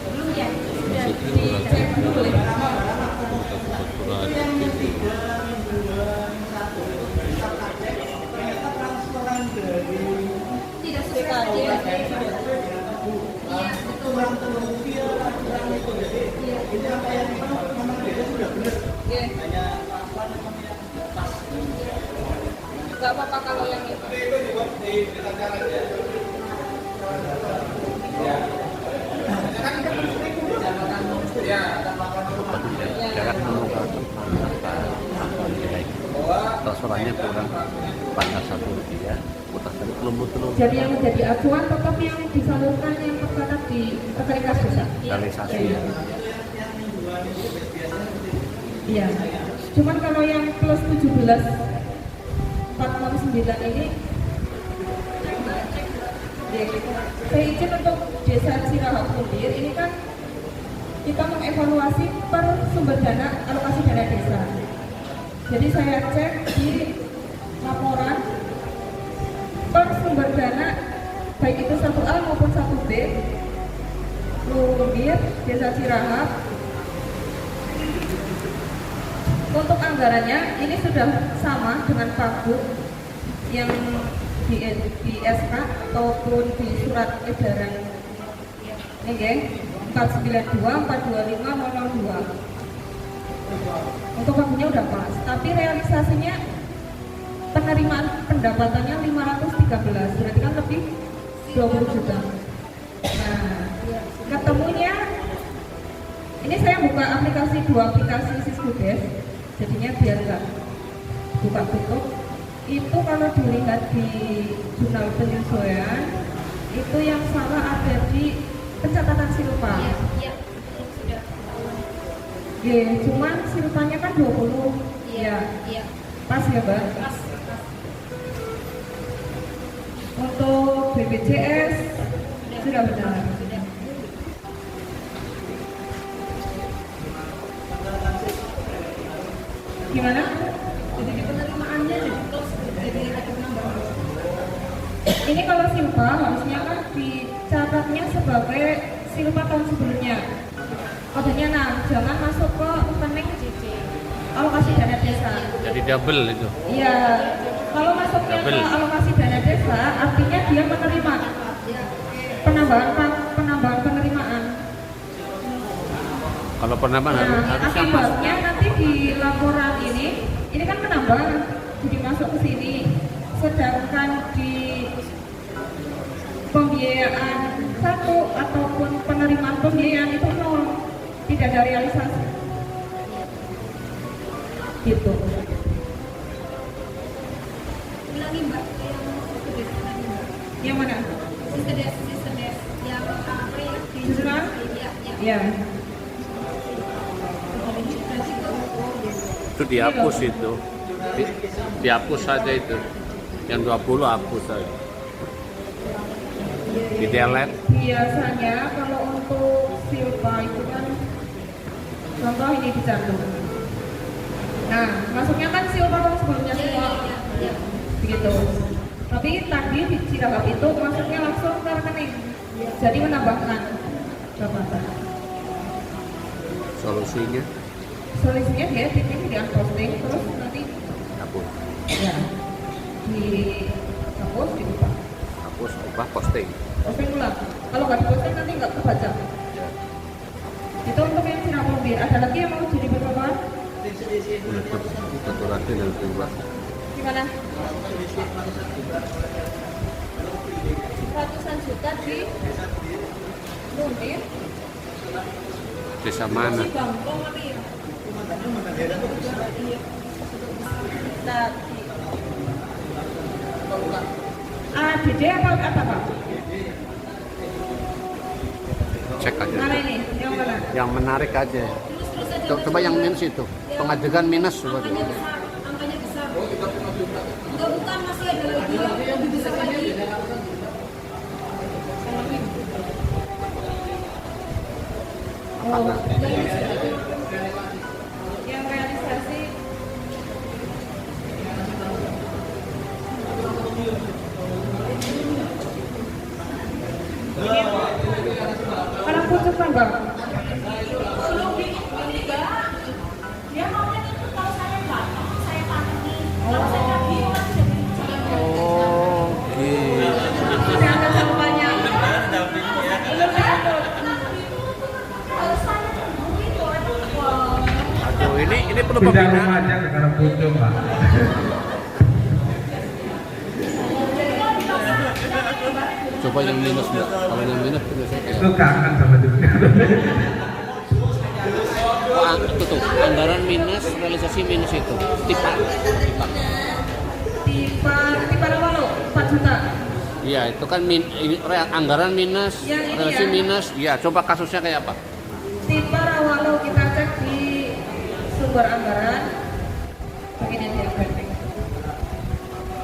Belum ya? Sudah dicek dulu boleh? Tidak sesuai aja. Iya, betul. Iya. Gak apa-apa kalau yang itu. Jarak menunggu transferannya kurang 41 rupiah. Putar tadi belum. Jadi yang menjadi acuan tetap yang disalurkan yang tercatat di rekening kas desa. Realisasi. Iya. Cuman kalau yang plus 17 469 ini ya, saya izin untuk desa Cirahap Lubir ini kan kita mengevaluasi per sumber dana alokasi dana desa. Jadi saya cek di laporan per sumber dana baik itu 1A maupun 1B Lubir desa Cirahap. Untuk anggarannya ini sudah sama dengan Pagu yang di SK ataupun di surat edaran ini 492 425 002. Untuk Pagunya udah pas, tapi realisasinya penerimaan pendapatannya 513, berarti kan lebih 20 juta. Nah, ketemunya ini saya buka dua aplikasi Siskudes. Jadinya biar nggak buka tutup. Itu kalau dilihat di jurnal penyesuaian itu yang salah ada di pencatatan silpa. Iya, sudah. Ya, cuman silpanya kan 20. Iya. Pas ya, Mbak? Pas. Untuk BPJS sudah benar. Gimana? Jadi di penerimaannya jadi ada penambahan. Ini kalau silpa harusnya kan dicatatnya sebagai silpa tahun sebelumnya. Kodenya jangan masuk ke rekening alokasi dana desa. Jadi double itu. Iya. Kalau masuknya ke alokasi dana desa, artinya dia menerima penambahan penerimaan. Kalau penambahan harusnya masuk. Akibatnya nanti di laporan ini kan menambah, jadi masuk ke sini. Sedangkan di pembiayaan satu ataupun penerimaan pembiayaan itu nol, tidak ada realisasi. Gitu. Ulangi Mbak, Yang mana? Sistedes yang apa ya? Jurnal? Iya. Ya. Itu dihapus itu. Dihapus saja itu. Yang 20 hapus saja. Di delete. Biasanya kalau untuk silpa itu kan contoh ini dicantum. Nah, masuknya kan silpa tahun sebelumnya semua. Iya. Begitu. Tapi tadi di Cirahap itu masuknya langsung ke rekening. Jadi menambahkan jabatan. Solusinya Solusinya dia bikin dia posting terus nanti hapus. ya dihapus dibuka. Hapus ubah posting. Posting ulang. Kalau nggak diposting nanti nggak kebaca. Itu untuk yang Cirahap Lubir. Ada lagi yang mau jadi berkawan? Saturasi dan coba. Gimana? Ratusan juta di Munir. Desa mana? Si Bangkong tapi ya. Nah, ADD apa Pak? Cek aja. Mana ini? Yang mana? Yang menarik aja. Coba yang minus itu. Pengadegan minus coba. Angkanya besar. Enggak, bukan, masih ada lagi yang lebih besar lagi. Oh, yang realisasi Karang pucuk kan Bang? Dia maunya itu kalau saya batok, saya pakai. Kalau saya lagi Oh, gitu. Saya angkat sampahnya. kalau saya tunggu itu Aduh, ini perlu Pindah pembinaan. rumah aja ke Karang Pucung, Pak. Coba yang minus Mbak. Kalau yang minus biasanya Itu kangen sama dunia. itu tuh anggaran minus, realisasi minus itu. Tipa. Tipe Rawalo 4 juta. Iya, itu kan anggaran minus, Yang ini realisasi ya? minus. Iya, coba kasusnya kayak apa? Tipe Rawalo kita cek di sumber anggaran. Begini aja penting.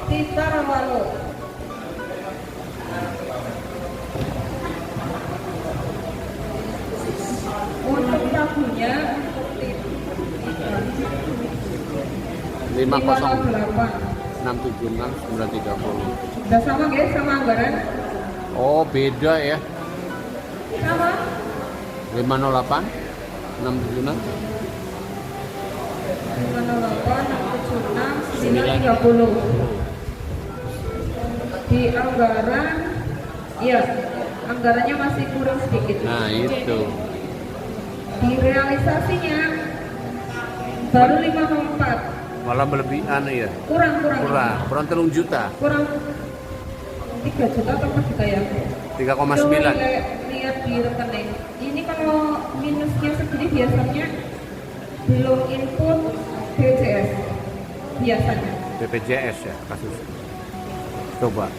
Tipe Rawalo. Untuk tabunya 50 508. 676 930. Udah sama guys sama anggaran? Oh, beda ya. Sama. 508 676 508 676 930. Di anggaran, iya, anggarannya masih kurang sedikit. Nah, itu. Di realisasinya baru 504. Malah melebihan ya. Kurang. Kurang 3 juta. Kurang 3 juta atau 4 juta ya? 3,9. Coba lihat di rekening. Ini kalau minusnya segini biasanya belum input BPJS biasanya. BPJS ya kasus. Coba.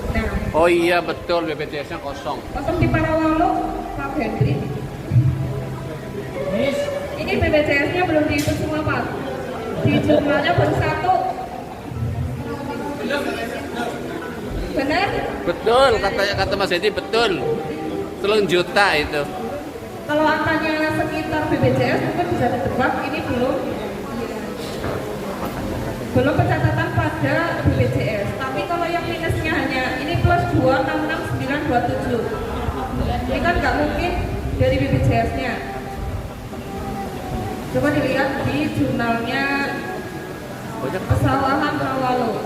Nah, Oh iya betul BPJS-nya kosong. kosong di Parawalo, Pak Hendri. Ini BPJS-nya belum dihitung semua Pak. Di jumlahnya baru 1. Benar? Betul kata Mas Edi betul. 3 juta itu. Kalau angkanya sekitar BPJS mungkin bisa ditebak, ini belum pencatatan pada BPJS. Tapi kalau yang minusnya hanya ini plus 266927. Ini kan nggak mungkin dari BPJS-nya. Coba dilihat di jurnalnya Pesawahan Rawalo.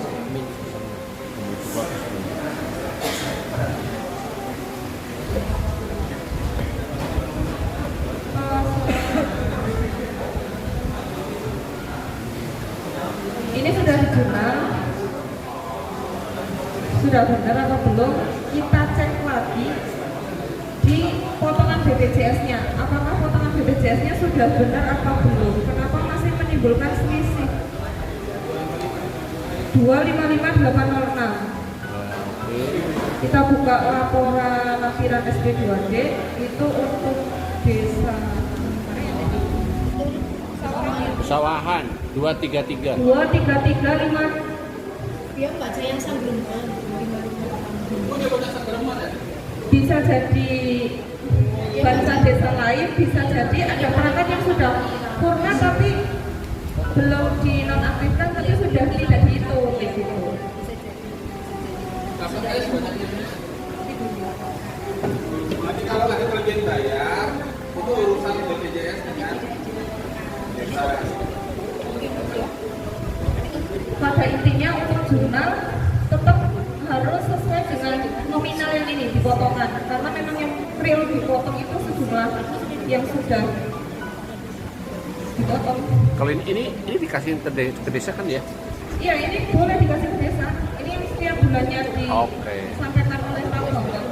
Ini sudah di jurnal, sudah benar atau belum? Kita cek lagi di potongan BPJS-nya. Apakah potongan BPJS-nya sudah benar atau belum? Kenapa masih menimbulkan selisih? 255806. Kita buka laporan lampiran SP2D itu untuk desa Pesawahan 233. 2335. dia baca yang sanggeruman. Bisa jadi bangsa desa lain, bisa jadi ada perangkat yang sudah purna tapi belum dinonaktifkan tapi sudah tidak dihitung gitu. Nanti kalau ada kelebihan bayar, itu urusan BPJS dengan desa. Pada intinya untuk jurnal tetap harus sesuai dengan nominal yang ini dipotongkan karena memang yang real dipotong itu sejumlah yang sudah dipotong. Kalau ini dikasih ke desa kan ya? Iya, ini boleh dikasih ke desa. Ini yang setiap bulannya Oke. disampaikan oleh Pak Bambang.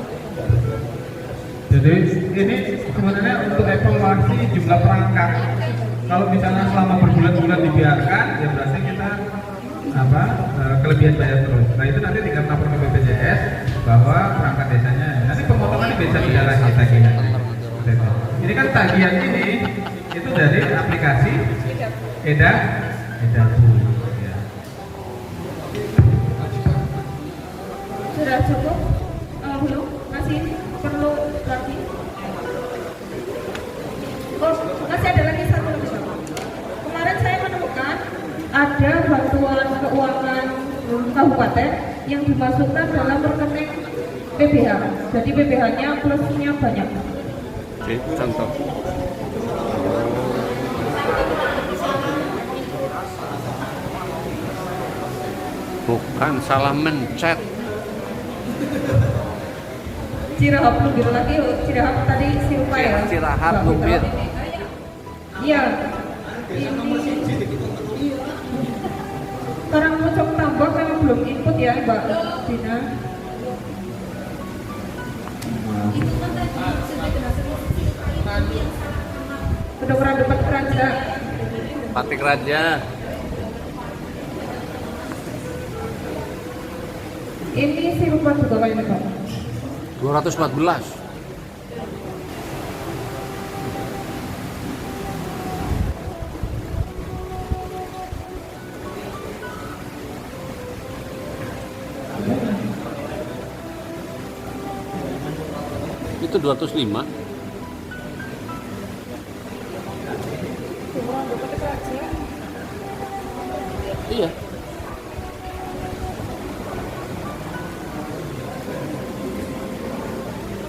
Jadi ini sebenarnya untuk evaluasi jumlah perangkat. Kalau misalnya selama berbulan-bulan dibiarkan, ya berarti kita kelebihan bayar terus. Nah itu nanti tinggal lapor ke BPJS bahwa perangkat desanya. Nanti pemotongannya bisa beda lagi tagihan. Ini kan tagihan ini itu dari aplikasi Edapu. Ya. Sudah cukup? Belum? Masih perlu lagi? Oh, masih ada lagi satu lagi. Kemarin saya menemukan ada bantuan keuangan kabupaten yang dimasukkan dalam rekening PBH. Jadi PBH-nya plusnya banyak. Oke, contoh. Bukan, salah mencet. Cirahap Lubir lagi, Cirahap tadi sirupa ya? Cirahap Lubir. Iya. Ini Karang Mocok Tambak memang belum input ya Mbak Dina. Kedokteran Depan Raja. Patik Raja. Ini sirupa juga kayaknya Pak. 214. Itu 205. Iya.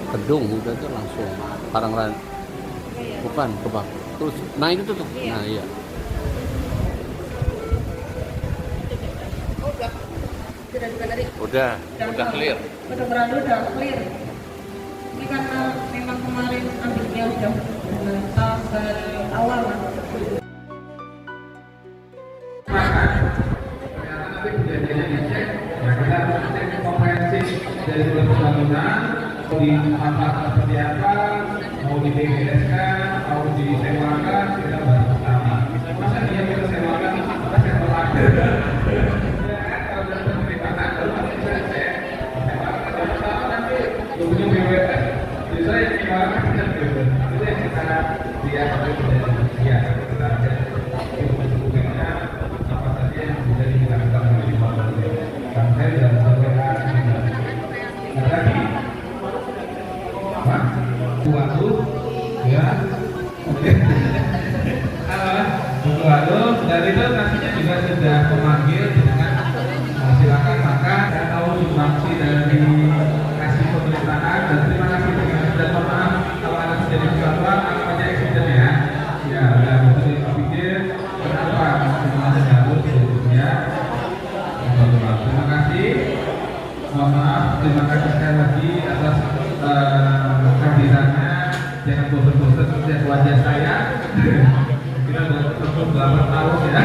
Kedung udah tuh langsung Parangran. Bukan Kebak. Terus nah itu tuh. Nah iya. Udah clear. Kedokteran udah clear. Ini karena memang kemarin ambilnya udah tanggal awal lah. Nanti kejadiannya dicek, ya kita cek komprehensif dari seluruh pembangunan, mau dimanfaat seperti apa, mau dibereskan, mau disewakan, kita bahas bersama. Masa dia kita sewakan, kita sewakan. Kalau dalam pemerintahan, kalau kita cek, sewakan bersama nanti punya BWS. Jadi saya yang sewakan kita BWS. Itu yang kita lihat dari kejadian. Ya, kita lihat. Apa saja yang bisa dilakukan oleh Pak Bambang. Sampai dan sampaikan ada lagi waktu ya waktu dari itu nantinya juga sudah memanggil dengan silakan maka saya tahu sumbangsi dari kasih pemerintahan dan terima kasih dan maaf kalau ada terjadi sesuatu namanya eksiden ya dan itu dipikir kenapa masih harus sebetulnya. Terima kasih. Mohon maaf, terima kasih sekali lagi atas kehadirannya. Jangan bosan-bosan melihat wajah saya. Kita sudah ketemu 8 tahun ya.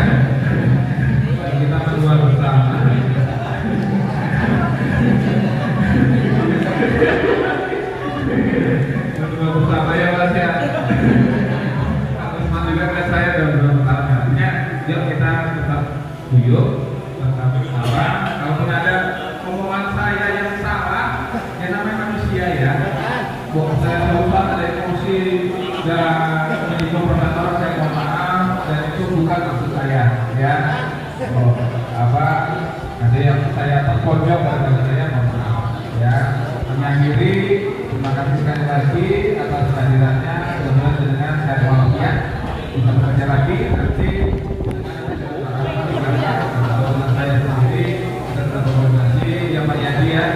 Dan kita keluar bersama. Keluar bersama ya Mas ya. Teman juga kan saya sudah beberapa tahun. Artinya, yuk kita tetap guyup. Kalaupun ada omongan saya yang salah, ya namanya manusia ya. Buat saya lupa ada emosi dan menyinggung perkataan saya mohon maaf dan itu bukan maksud saya ya. Ada yang saya terpojok dan saya mohon maaf ya. Mengakhiri, terima kasih sekali lagi atas kehadirannya. Mudah-mudahan dengan saya walafiat bisa bekerja lagi nanti. Saya sendiri dan rekomendasi yang banyak dia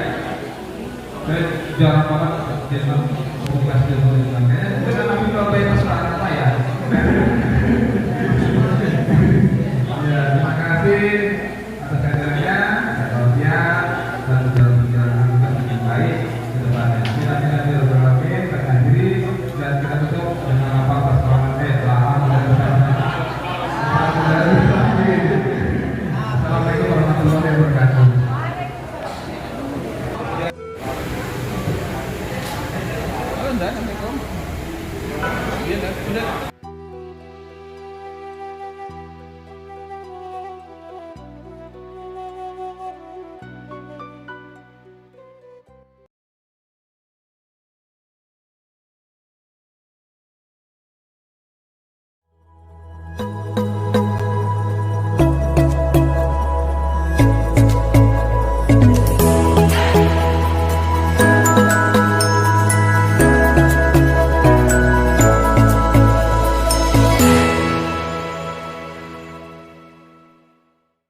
dan jangan banget jangan komunikasi dengannya dengan nabi kalau yang masalah apa ya. Ya terima kasih atas kehadirannya dan berjalan dengan baik ke depannya. Kita berlaku terkadiri dan kita tutup dengan apa persoalan enggak